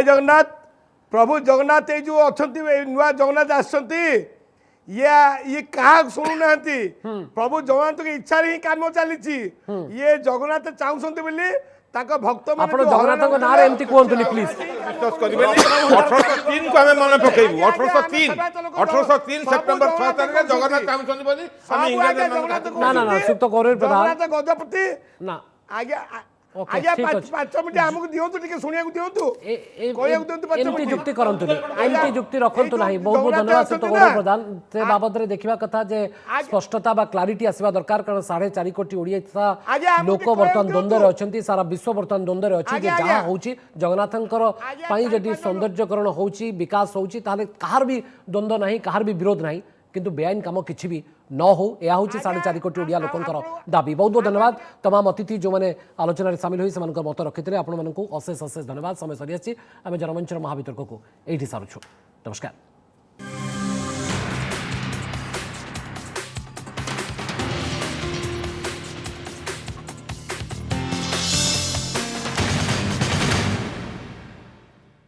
जगन्नाथ। प्रभु जगन्नाथ ये जो अछंती नुआ जगन्नाथ आछंती ये कहा शुणुना प्रभु जगन्नाथ की इच्छा ही काम चली। ये जगन्नाथ चाहते बोली भक्त
आपण जगन्नाथ को नारे एमती कहंतुनी प्लीज।
विश्वास करिबेनी 1803 को हमें मन पकेइबु। 1803 सेप्टेम्बर 6 तारिख जगन्नाथ चाहछन बोली हम इंग्लिश
ना ना ना सुक्त गौरव प्रधान
जगन्नाथ गजपति
ना
आगे
ओके,
आगे
ठीक अछि।
5 मिनिट हमको दियंतु टिके सुनिया दियंतु कहया दियंतु 5
एमती
मिनिट
जुक्ति करंतुनी, एमती जुक्ति रखंतु नाही। बहुत बहुत धन्यवाद सुक्त गौरव प्रधान। से बाबद रे देखिबा कथा जे स्पष्टता बा क्लारिटी आसीबा दरकार, कारण 4.5 कोटी ओडिया लोक वर्तमान द्वंद्व रे अछंती, सारा विश्व वर्तमान द्वंद्व रे अछि जे जहां होउची जगन्नाथंकर पई जदि सौंदर्यकरण होउची, विकास होउची, ताले कहार भी द्वंद्व नाही, कहार भी विरोध नाही, किंतु बेआईन काम किछि भी न हो, यह हूँ 4.5 कोटी ओडिया लोकंकर दाबी। बहुत बहुत धन्यवाद तमाम अतिथि जो मैंने आलोचन में सामिल हुई से मत रखी आपण मानक अशेष अशेष धन्यवाद। समय सरी आम जनमंचर महावितर्क को ये सारुछु। नमस्कार।